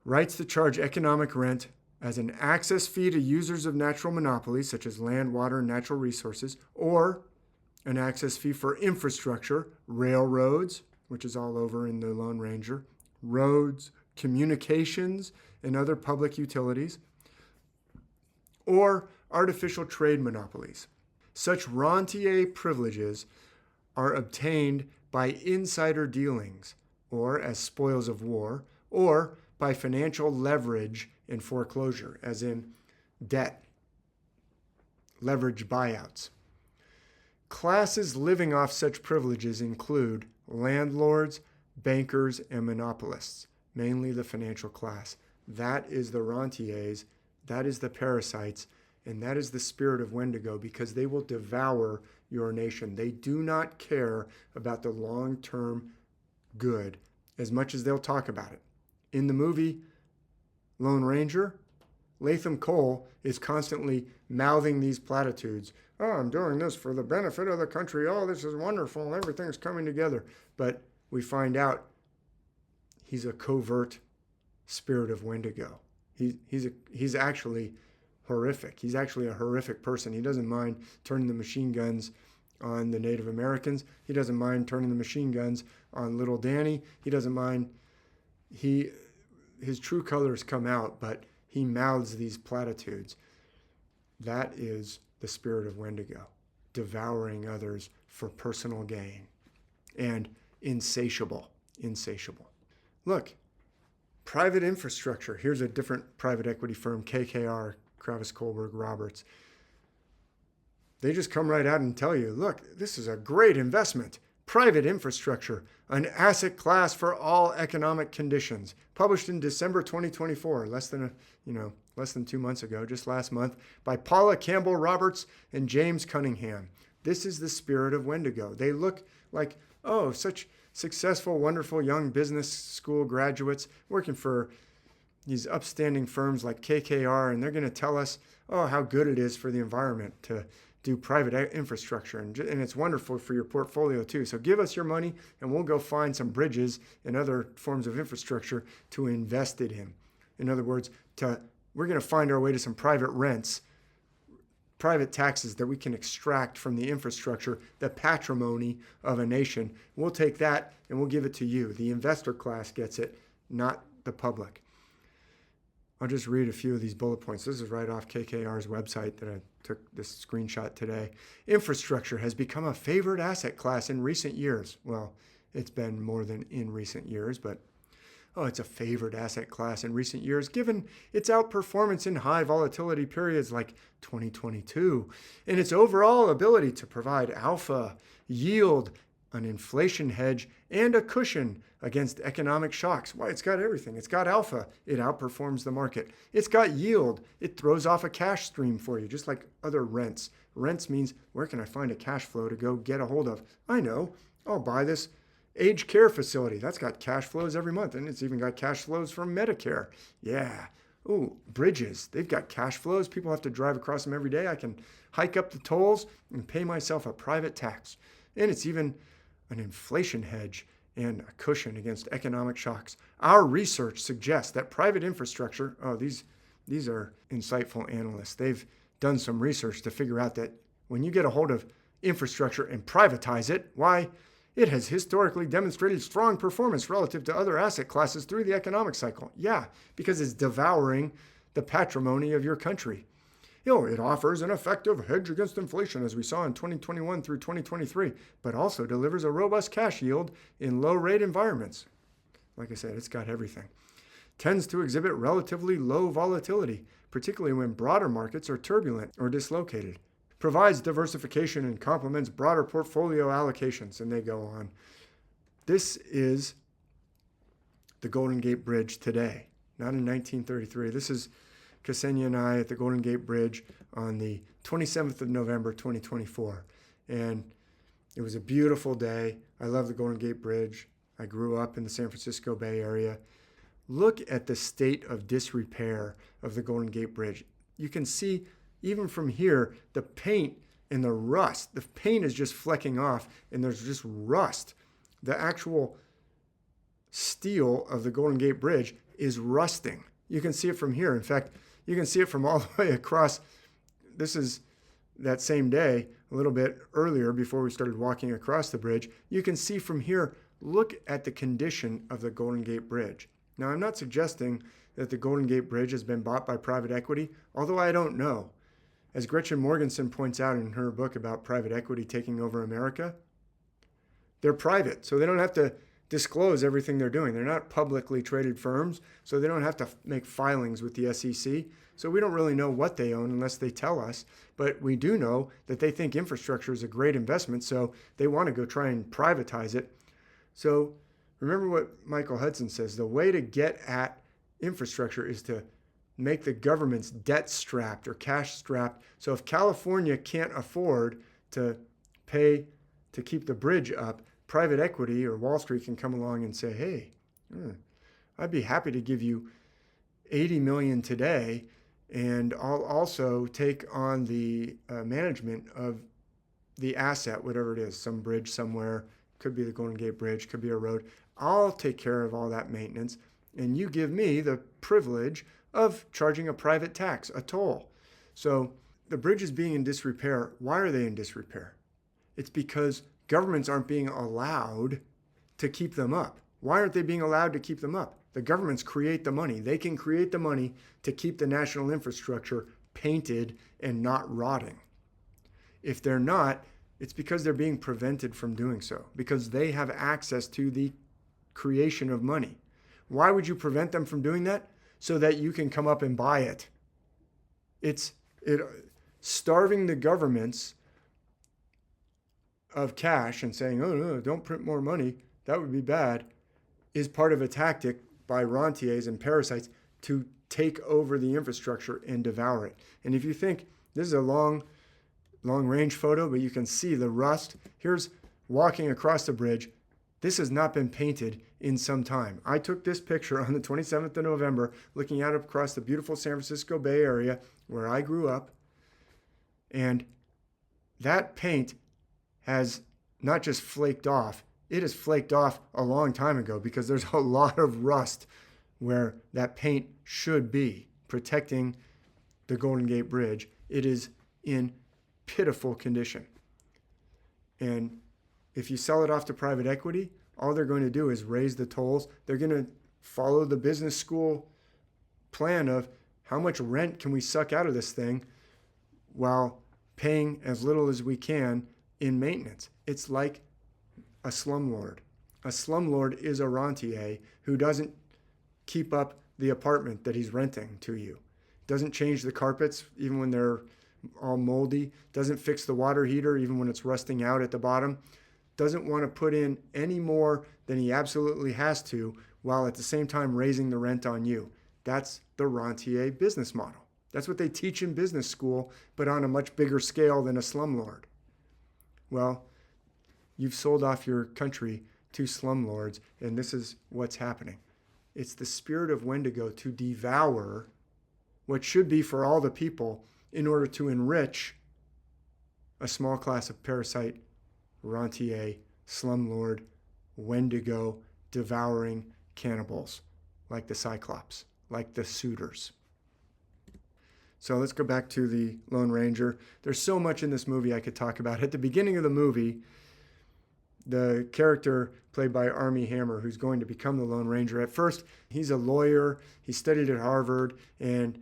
Rights to charge economic rent as an access fee to users of natural monopolies, such as land, water, and natural resources, or an access fee for infrastructure, railroads, which is all over in the Lone Ranger, roads, communications, and other public utilities, or artificial trade monopolies. Such rentier privileges are obtained by insider dealings, or as spoils of war, or by financial leverage and foreclosure, as in debt, leverage buyouts. Classes living off such privileges include landlords, bankers, and monopolists, mainly the financial class. That is the rentiers, that is the parasites, and that is the spirit of Wendigo, because they will devour your nation. They do not care about the long-term good as much as they'll talk about it. In the movie Lone Ranger, Latham Cole is constantly mouthing these platitudes. Oh, I'm doing this for the benefit of the country. Oh, this is wonderful. Everything's coming together. But we find out he's a covert spirit of Wendigo. He's actually horrific. He's actually a horrific person. He doesn't mind turning the machine guns on the Native Americans. He doesn't mind turning the machine guns on little Danny. He doesn't mind. His true colors come out, but he mouths these platitudes. That is the spirit of Wendigo, devouring others for personal gain, and insatiable. Look, private infrastructure. Here's a different private equity firm, KKR, Kravis Kohlberg Roberts. They just come right out and tell you, look, this is a great investment. Private infrastructure, an asset class for all economic conditions. Published in December 2024, less than 2 months ago, just last month, by Paula Campbell Roberts and James Cunningham. This is the spirit of Wendigo. They look like, oh, such successful, wonderful young business school graduates working for these upstanding firms like KKR, and they're going to tell us, oh, how good it is for the environment to do private infrastructure, and it's wonderful for your portfolio too. So give us your money and we'll go find some bridges and other forms of infrastructure to invest it in. In other words, we're going to find our way to some private rents, private taxes that we can extract from the infrastructure, the patrimony of a nation. We'll take that and we'll give it to you. The investor class gets it, not the public. I'll just read a few of these bullet points. This is right off KKR's website that I took this screenshot today. Infrastructure has become a favored asset class in recent years. Well, it's been more than in recent years, but it's a favored asset class in recent years, given its outperformance in high volatility periods like 2022, and its overall ability to provide alpha, yield, an inflation hedge, and a cushion against economic shocks. Why? It's got everything. It's got alpha. It outperforms the market. It's got yield. It throws off a cash stream for you, just like other rents. Rents means, where can I find a cash flow to go get a hold of? I know. I'll buy this aged care facility. That's got cash flows every month, and it's even got cash flows from Medicare. Yeah. Ooh, bridges. They've got cash flows. People have to drive across them every day. I can hike up the tolls and pay myself a private tax. And it's even an inflation hedge and a cushion against economic shocks. Our research suggests that private infrastructure, these are insightful analysts. They've done some research to figure out that when you get a hold of infrastructure and privatize it, why, it has historically demonstrated strong performance relative to other asset classes through the economic cycle. Yeah, because it's devouring the patrimony of your country. It offers an effective hedge against inflation, as we saw in 2021 through 2023, but also delivers a robust cash yield in low-rate environments. Like I said, it's got everything. Tends to exhibit relatively low volatility, particularly when broader markets are turbulent or dislocated. Provides diversification and complements broader portfolio allocations, and they go on. This is the Golden Gate Bridge today, not in 1933. This is Ksenia and I at the Golden Gate Bridge on the 27th of November, 2024. And it was a beautiful day. I love the Golden Gate Bridge. I grew up in the San Francisco Bay Area. Look at the state of disrepair of the Golden Gate Bridge. You can see, even from here, the paint and the rust. The paint is just flecking off, and there's just rust. The actual steel of the Golden Gate Bridge is rusting. You can see it from here. In fact, You can see it from all the way across. This is that same day, a little bit earlier before we started walking across the bridge. You can see from here, look at the condition of the Golden Gate Bridge. Now, I'm not suggesting that the Golden Gate Bridge has been bought by private equity, although I don't know. As Gretchen Morgenson points out in her book about private equity taking over America, they're private, so they don't have to disclose everything they're doing. They're not publicly traded firms, so they don't have to make filings with the SEC. So we don't really know what they own unless they tell us. But we do know that they think infrastructure is a great investment, so they want to go try and privatize it. So remember what Michael Hudson says, the way to get at infrastructure is to make the government's debt strapped or cash strapped. So if California can't afford to pay to keep the bridge up, private equity or Wall Street can come along and say, hey, I'd be happy to give you $80 million today, and I'll also take on the management of the asset, whatever it is, some bridge somewhere, could be the Golden Gate Bridge, could be a road. I'll take care of all that maintenance, and you give me the privilege of charging a private tax, a toll. So the bridge is being in disrepair. Why are they in disrepair? It's because governments aren't being allowed to keep them up. Why aren't they being allowed to keep them up? The governments create the money. They can create the money to keep the national infrastructure painted and not rotting. If they're not, it's because they're being prevented from doing so, because they have access to the creation of money. Why would you prevent them from doing that? So that you can come up and buy it. It's starving the governments of cash and saying, oh no, don't print more money, that would be bad, is part of a tactic by rentiers and parasites to take over the infrastructure and devour it. And if you think, this is a long range photo, but you can see the rust. Here's walking across the bridge. This has not been painted in some time. I took this picture on the 27th of November, looking out across the beautiful San Francisco Bay Area where I grew up. And that paint has not just flaked off, it has flaked off a long time ago because there's a lot of rust where that paint should be protecting the Golden Gate Bridge. It is in pitiful condition. And if you sell it off to private equity, all they're going to do is raise the tolls. They're going to follow the business school plan of how much rent can we suck out of this thing while paying as little as we can in maintenance. It's like a slumlord. A slumlord is a rentier who doesn't keep up the apartment that he's renting to you. Doesn't change the carpets even when they're all moldy. Doesn't fix the water heater even when it's rusting out at the bottom. Doesn't want to put in any more than he absolutely has to while at the same time raising the rent on you. That's the rentier business model. That's what they teach in business school, but on a much bigger scale than a slumlord. Well, you've sold off your country to slumlords, and this is what's happening. It's the spirit of Wendigo to devour what should be for all the people in order to enrich a small class of parasite, rentier, slumlord, Wendigo, devouring cannibals like the Cyclops, like the Suitors. So let's go back to the Lone Ranger. There's so much in this movie I could talk about. At the beginning of the movie, the character played by Armie Hammer, who's going to become the Lone Ranger. At first, he's a lawyer. He studied at Harvard, and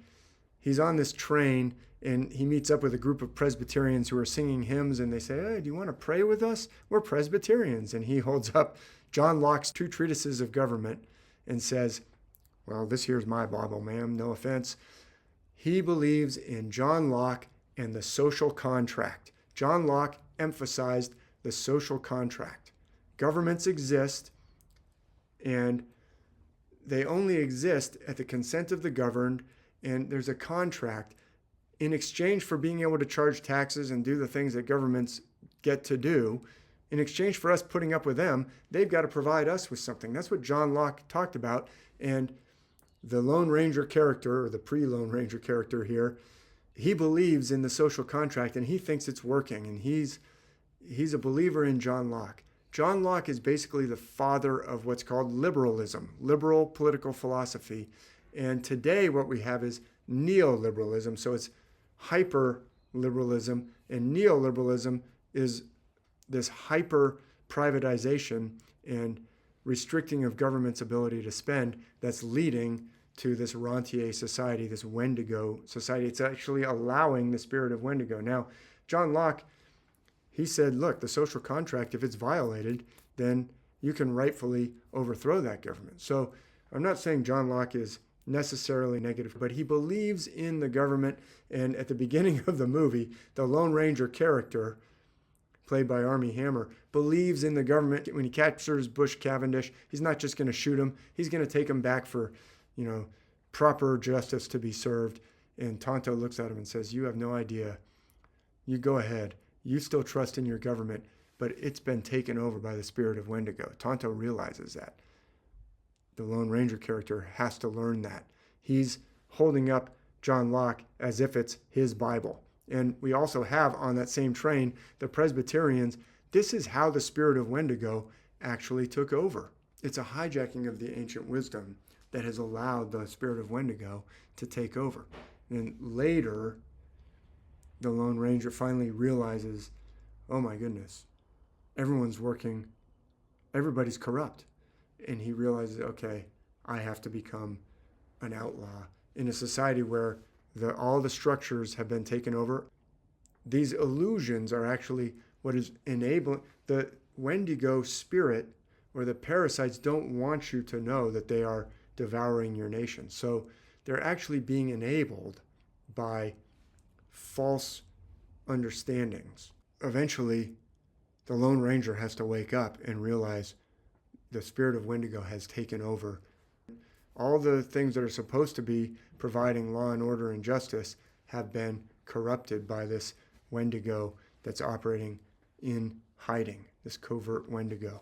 he's on this train, and he meets up with a group of Presbyterians who are singing hymns, and they say, hey, do you want to pray with us? We're Presbyterians. And he holds up John Locke's 2 treatises of government and says, well, this here's my Bible, ma'am, no offense. He believes in John Locke and the social contract. John Locke emphasized the social contract. Governments exist, and they only exist at the consent of the governed, and there's a contract. In exchange for being able to charge taxes and do the things that governments get to do, in exchange for us putting up with them, they've got to provide us with something. That's what John Locke talked about. And the Lone Ranger character, or the pre-Lone Ranger character here, he believes in the social contract, and he thinks it's working, and he's a believer in John Locke. John Locke is basically the father of what's called liberalism, liberal political philosophy. And today what we have is neoliberalism. So it's hyper-liberalism, and neoliberalism is this hyper privatization and restricting of government's ability to spend that's leading to this rentier society, this Wendigo society. It's actually allowing the spirit of Wendigo. Now, John Locke, he said, look, the social contract, if it's violated, then you can rightfully overthrow that government. So I'm not saying John Locke is necessarily negative, but he believes in the government. And at the beginning of the movie, the Lone Ranger character, played by Armie Hammer, believes in the government. When he captures Bush Cavendish, he's not just going to shoot him. He's going to take him back for, proper justice to be served. And Tonto looks at him and says, you have no idea. You go ahead. You still trust in your government, but it's been taken over by the spirit of Wendigo. Tonto realizes that. The Lone Ranger character has to learn that. He's holding up John Locke as if it's his Bible. And we also have on that same train the Presbyterians. This is how the spirit of Wendigo actually took over. It's a hijacking of the ancient wisdom that has allowed the spirit of Wendigo to take over. And later, the Lone Ranger finally realizes, oh my goodness, everyone's working, everybody's corrupt. And he realizes, okay, I have to become an outlaw in a society where all the structures have been taken over. These illusions are actually what is enabling the Wendigo spirit, or the parasites don't want you to know that they are devouring your nation. So they're actually being enabled by false understandings. Eventually, the Lone Ranger has to wake up and realize the spirit of Wendigo has taken over. All the things that are supposed to be providing law and order and justice have been corrupted by this Wendigo that's operating in hiding, this covert Wendigo.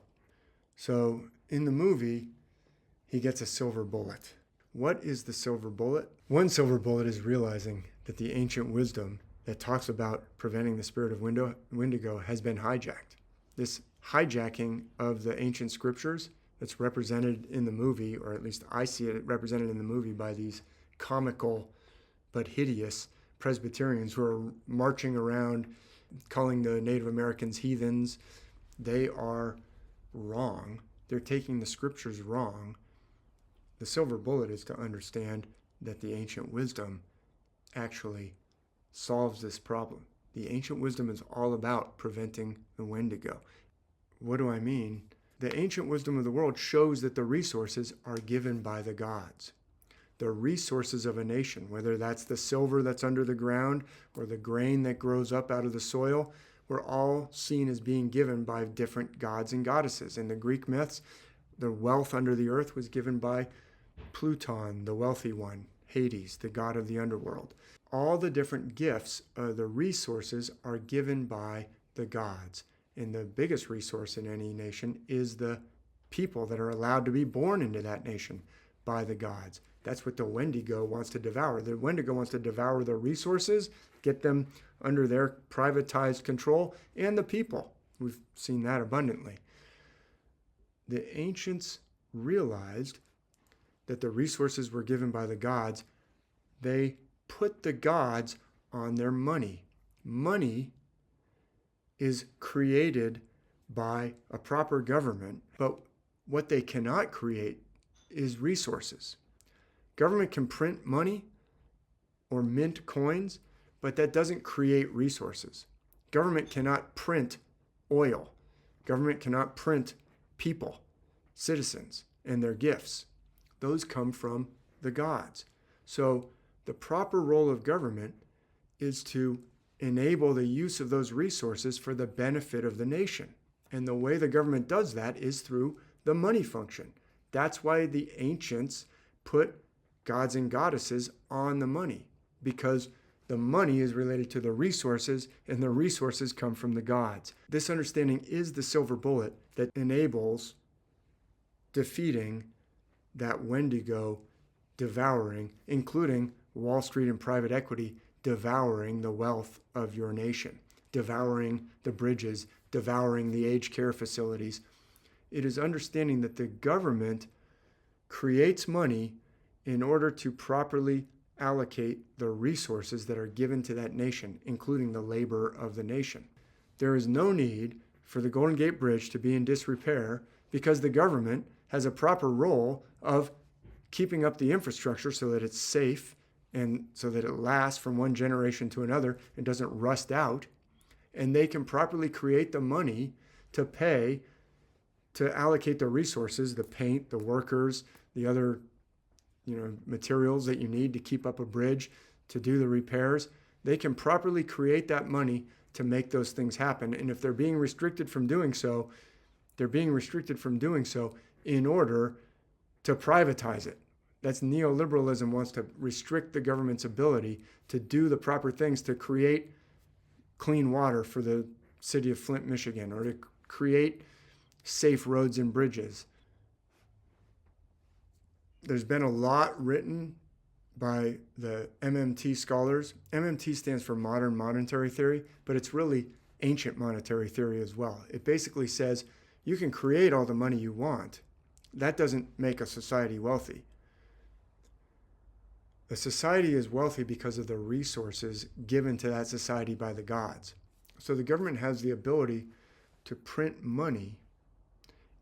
So in the movie, he gets a silver bullet. What is the silver bullet? One silver bullet is realizing that the ancient wisdom that talks about preventing the spirit of Wendigo has been hijacked. This hijacking of the ancient scriptures that's represented in the movie, or at least I see it represented in the movie by these comical but hideous Presbyterians who are marching around calling the Native Americans heathens. They are wrong. They're taking the scriptures wrong. The silver bullet is to understand that the ancient wisdom actually solves this problem. The ancient wisdom is all about preventing the Wendigo. What do I mean? The ancient wisdom of the world shows that the resources are given by the gods. The resources of a nation, whether that's the silver that's under the ground or the grain that grows up out of the soil, were all seen as being given by different gods and goddesses. In the Greek myths, the wealth under the earth was given by Pluton, the wealthy one, Hades, the god of the underworld. All the different gifts, the resources, are given by the gods. And the biggest resource in any nation is the people that are allowed to be born into that nation by the gods. That's what the Wendigo wants to devour. The Wendigo wants to devour the resources, get them under their privatized control, and the people. We've seen that abundantly. The ancients realized that the resources were given by the gods. They put the gods on their money. Money is created by a proper government, but what they cannot create is resources. Government can print money or mint coins, but that doesn't create resources. Government cannot print oil. Government cannot print people, citizens, and their gifts. Those come from the gods. So the proper role of government is to enable the use of those resources for the benefit of the nation. And the way the government does that is through the money function. That's why the ancients put gods and goddesses on the money, because the money is related to the resources, and the resources come from the gods. This understanding is the silver bullet that enables defeating that Wendigo devouring, including Wall Street and private equity, devouring the wealth of your nation, devouring the bridges, devouring the aged care facilities. It is understanding that the government creates money in order to properly allocate the resources that are given to that nation, including the labor of the nation. There is no need for the Golden Gate Bridge to be in disrepair because the government has a proper role of keeping up the infrastructure so that it's safe and so that it lasts from one generation to another and doesn't rust out. And they can properly create the money to pay, to allocate the resources, the paint, the workers, the other materials that you need to keep up a bridge, to do the repairs. They can properly create that money to make those things happen. And if they're being restricted from doing so, they're being restricted from doing so in order to privatize it. That's neoliberalism, wants to restrict the government's ability to do the proper things to create clean water for the city of Flint, Michigan, or to create safe roads and bridges. There's been a lot written by the MMT scholars. MMT stands for modern monetary theory, but it's really ancient monetary theory as well. It basically says you can create all the money you want. That doesn't make a society wealthy. A society is wealthy because of the resources given to that society by the gods. So the government has the ability to print money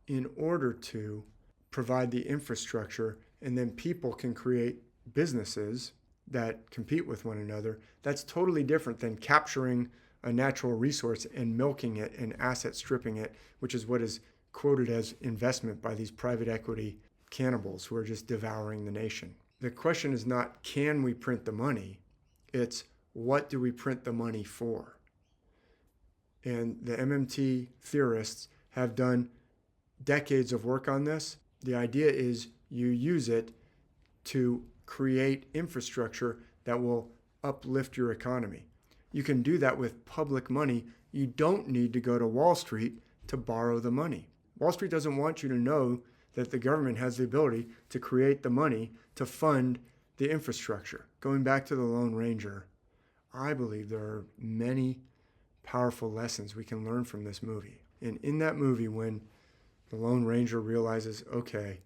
in order to provide the infrastructure, and then people can create businesses that compete with one another. That's totally different than capturing a natural resource and milking it and asset stripping it, which is what is quoted as investment by these private equity cannibals who are just devouring the nation. The question is not, can we print the money? It's, what do we print the money for? And the MMT theorists have done decades of work on this. The idea is you use it to create infrastructure that will uplift your economy. You can do that with public money. You don't need to go to Wall Street to borrow the money. Wall Street doesn't want you to know that the government has the ability to create the money to fund the infrastructure. Going back to the Lone Ranger, I believe there are many powerful lessons we can learn from this movie. And in that movie, when the Lone Ranger realizes, okay,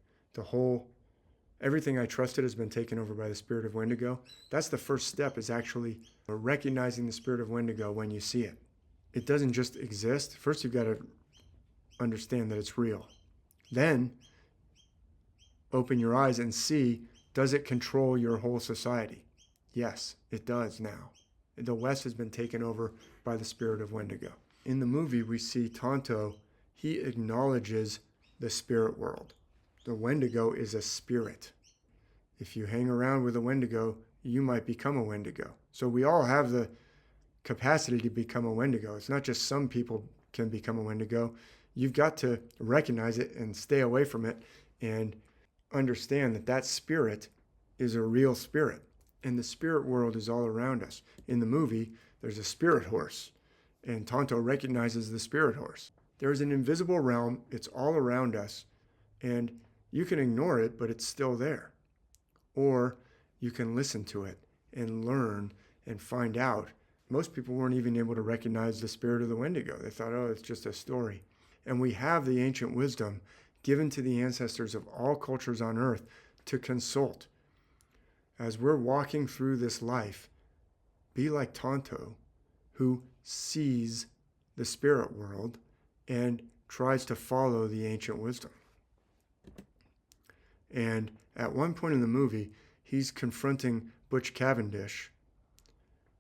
everything I trusted has been taken over by the Spirit of Wendigo, that's the first step, is actually recognizing the Spirit of Wendigo when you see it. It doesn't just exist. First, you've got to understand that it's real. Then, open your eyes and see, does it control your whole society? Yes, it does now. The West has been taken over by the Spirit of Wendigo. In the movie, we see Tonto, he acknowledges the spirit world. The Wendigo is a spirit. If you hang around with a Wendigo, you might become a Wendigo. So we all have the capacity to become a Wendigo. It's not just some people can become a Wendigo. You've got to recognize it and stay away from it and understand that that spirit is a real spirit. And the spirit world is all around us. In the movie, there's a spirit horse, and Tonto recognizes the spirit horse. There is an invisible realm. It's all around us, and you can ignore it, but it's still there. Or you can listen to it and learn and find out. Most people weren't even able to recognize the Spirit of the Wendigo. They thought, oh, it's just a story. And we have the ancient wisdom given to the ancestors of all cultures on earth to consult. As we're walking through this life, be like Tonto, who sees the spirit world and tries to follow the ancient wisdom. And at one point in the movie, he's confronting Butch Cavendish,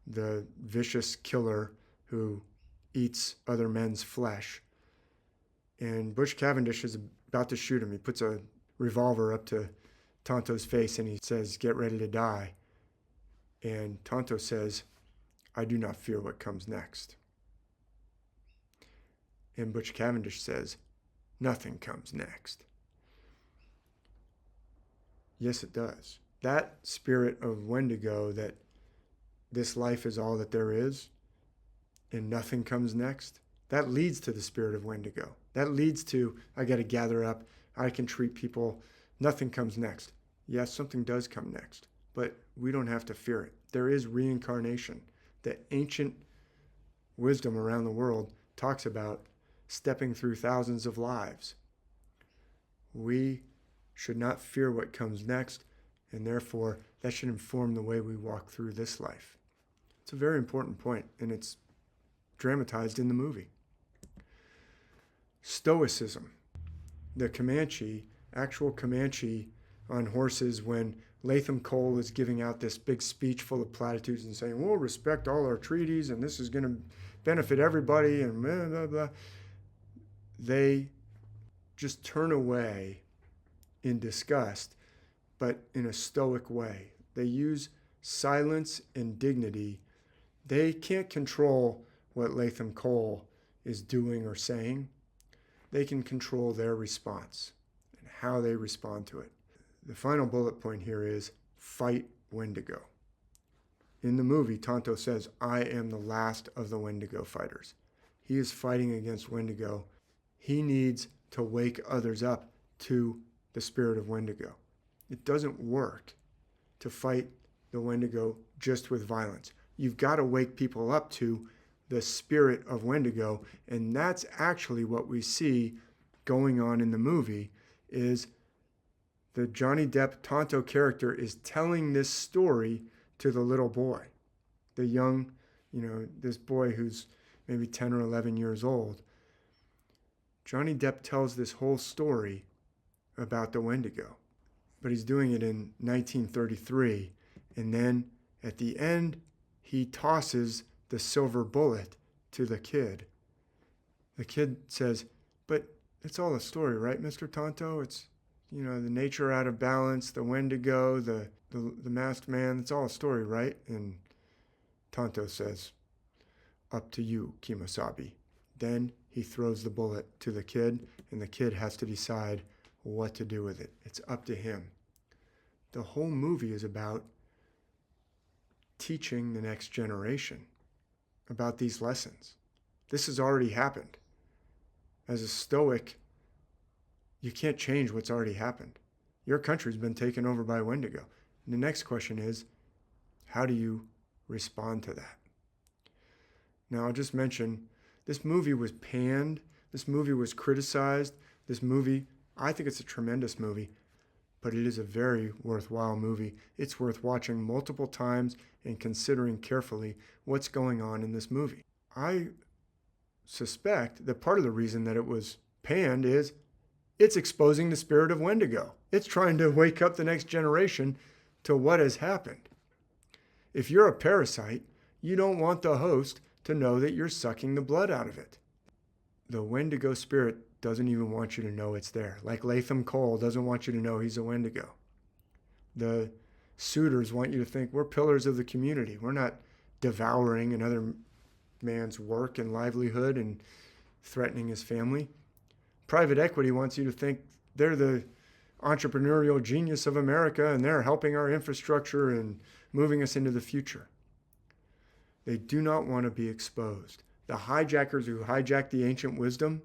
the vicious killer who eats other men's flesh. And Butch Cavendish is about to shoot him. He puts a revolver up to Tonto's face and he says, "Get ready to die." And Tonto says, "I do not fear what comes next." And Butch Cavendish says, "Nothing comes next." Yes, it does. That spirit of Wendigo, that this life is all that there is and nothing comes next, that leads to the Spirit of Wendigo. That leads to, I got to gather up, I can treat people, nothing comes next. Yes, something does come next, but we don't have to fear it. There is reincarnation. The ancient wisdom around the world talks about stepping through thousands of lives. We should not fear what comes next, And therefore, that should inform the way we walk through this life. It's a very important point, and it's dramatized in the movie. Stoicism. The Comanche, actual Comanche on horses, when Latham Cole is giving out this big speech full of platitudes and saying, we'll respect all our treaties and this is going to benefit everybody and blah, blah, blah. They just turn away in disgust, but in a stoic way. They use silence and dignity. They can't control what Latham Cole is doing or saying. They can control their response and how they respond to it. The final bullet point here is fight Wendigo. In the movie, Tonto says, I am the last of the Wendigo fighters. He is fighting against Wendigo. He needs to wake others up to the spirit of Wendigo. It doesn't work to fight the Wendigo just with violence. You've got to wake people up to the spirit of Wendigo, and that's actually what we see going on in the movie. Is the Johnny Depp Tonto character is telling this story to the little boy, the young, this boy who's maybe 10 or 11 years old. Johnny Depp tells this whole story about the Wendigo, but he's doing it in 1933, and then at the end, he tosses the silver bullet to the kid. The kid says, but it's all a story, right, Mr. Tonto? It's, the nature out of balance, the Wendigo, the masked man, it's all a story, right? And Tonto says, up to you, Kemosabe. Then he throws the bullet to the kid, and the kid has to decide what to do with it. It's up to him. The whole movie is about teaching the next generation about these lessons. This has already happened. As a Stoic, you can't change what's already happened. Your country's been taken over by Wendigo. And the next question is, how do you respond to that? Now, I'll just mention, this movie was panned. This movie was criticized. This movie, I think it's a tremendous movie, but it is a very worthwhile movie. It's worth watching multiple times and considering carefully what's going on in this movie. I suspect that part of the reason that it was panned is it's exposing the spirit of Wendigo. It's trying to wake up the next generation to what has happened. If you're a parasite, you don't want the host to know that you're sucking the blood out of it. The Wendigo Spirit doesn't even want you to know it's there. Like Latham Cole doesn't want you to know he's a Wendigo. The suitors want you to think we're pillars of the community. We're not devouring another man's work and livelihood and threatening his family. Private equity wants you to think they're the entrepreneurial genius of America and they're helping our infrastructure and moving us into the future. They do not want to be exposed. The hijackers who hijack the ancient wisdom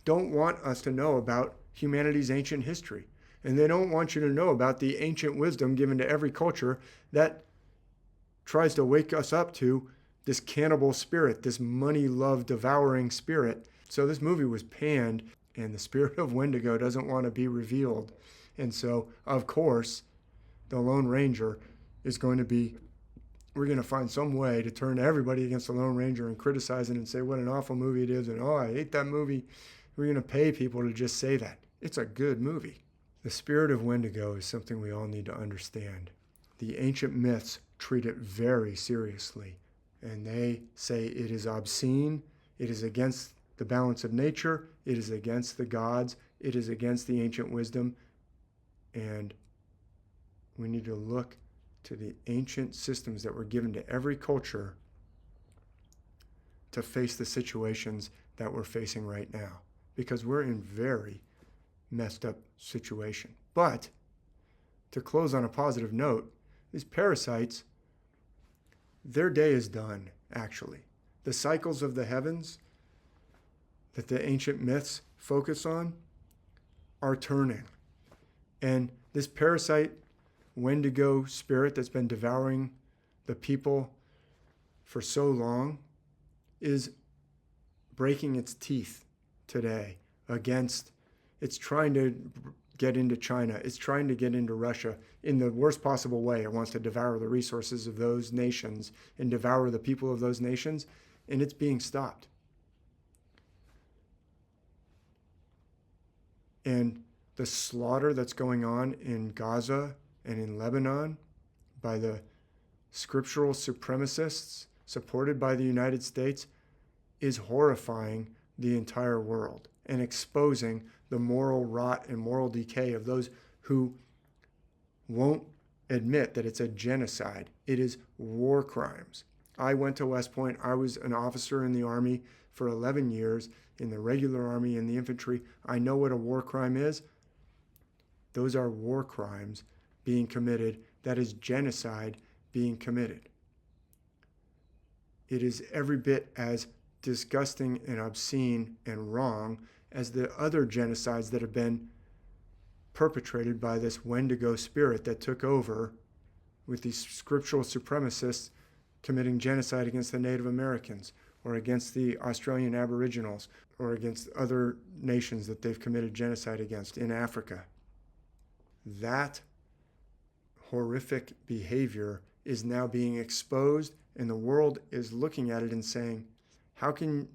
don't want us to know about humanity's ancient history. And they don't want you to know about the ancient wisdom given to every culture that tries to wake us up to this cannibal spirit, this money-love devouring spirit. So this movie was panned, and the spirit of Wendigo doesn't want to be revealed. And so, of course, the Lone Ranger is going to be, we're going to find some way to turn everybody against the Lone Ranger and criticize it and say what an awful movie it is, and oh, I hate that movie. We're going to pay people to just say that. It's a good movie. The spirit of Wendigo is something we all need to understand. The ancient myths treat it very seriously, and they say it is obscene, it is against the balance of nature, it is against the gods, it is against the ancient wisdom, and we need to look to the ancient systems that were given to every culture to face the situations that we're facing right now, because we're in very messed up situation. But to close on a positive note, these parasites, their day is done, actually. The cycles of the heavens that the ancient myths focus on are turning. And this parasite Wendigo spirit that's been devouring the people for so long is breaking its teeth today against, it's trying to get into China, it's trying to get into Russia, in the worst possible way. It wants to devour the resources of those nations and devour the people of those nations, and it's being stopped. And the slaughter that's going on in Gaza and in Lebanon by the scriptural supremacists supported by the United States is horrifying the entire world and exposing the moral rot and moral decay of those who won't admit that it's a genocide. It is war crimes. I went to West Point. I was an officer in the Army for 11 years, in the regular Army, in the infantry. I know what a war crime is. Those are war crimes being committed. That is genocide being committed. It is every bit as disgusting and obscene and wrong as the other genocides that have been perpetrated by this Wendigo spirit that took over with these scriptural supremacists committing genocide against the Native Americans or against the Australian Aboriginals or against other nations that they've committed genocide against in Africa. That horrific behavior is now being exposed, and the world is looking at it and saying, how can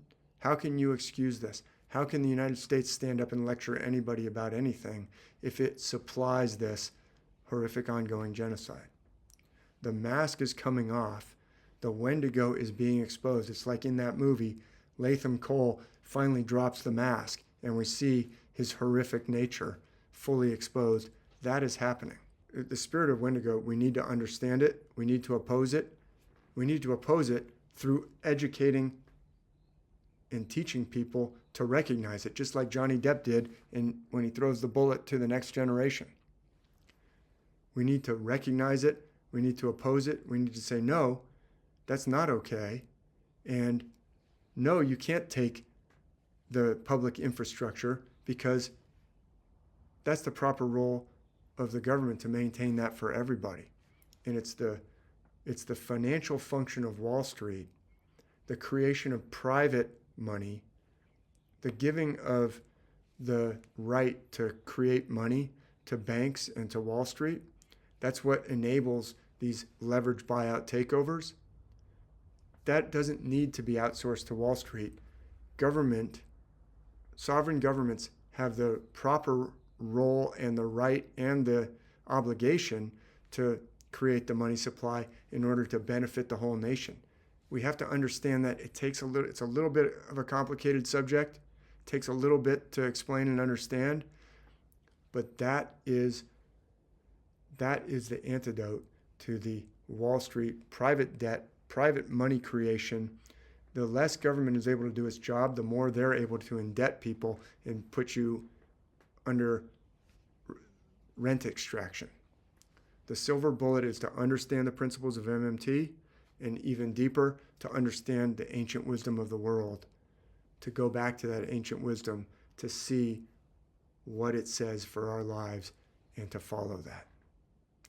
you excuse this? How can the United States stand up and lecture anybody about anything if it supplies this horrific ongoing genocide? The mask is coming off. The Wendigo is being exposed. It's like in that movie, Latham Cole finally drops the mask and we see his horrific nature fully exposed. That is happening. The spirit of Wendigo, we need to understand it. We need to oppose it. We need to oppose it through educating and teaching people to recognize it, just like Johnny Depp did when he throws the bullet to the next generation. We need to recognize it. We need to oppose it. We need to say, no, that's not okay. And no, you can't take the public infrastructure because that's the proper role of the government to maintain that for everybody. And it's the financial function of Wall Street, the creation of private money, the giving of the right to create money to banks and to Wall Street. That's what enables these leveraged buyout takeovers. That doesn't need to be outsourced to Wall Street. Sovereign governments have the proper role and the right and the obligation to create the money supply in order to benefit the whole nation. We have to understand that it's a little bit of a complicated subject. It takes a little bit to explain and understand, but that is the antidote to the Wall Street private debt, private money creation. The less government is able to do its job, the more they're able to indebt people and put you under rent extraction. The silver bullet is to understand the principles of MMT, and even deeper, to understand the ancient wisdom of the world, to go back to that ancient wisdom, to see what it says for our lives, and to follow that,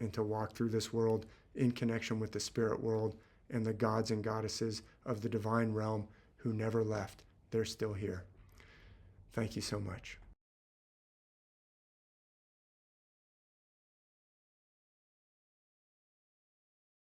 and to walk through this world in connection with the spirit world and the gods and goddesses of the divine realm who never left. They're still here. Thank you so much.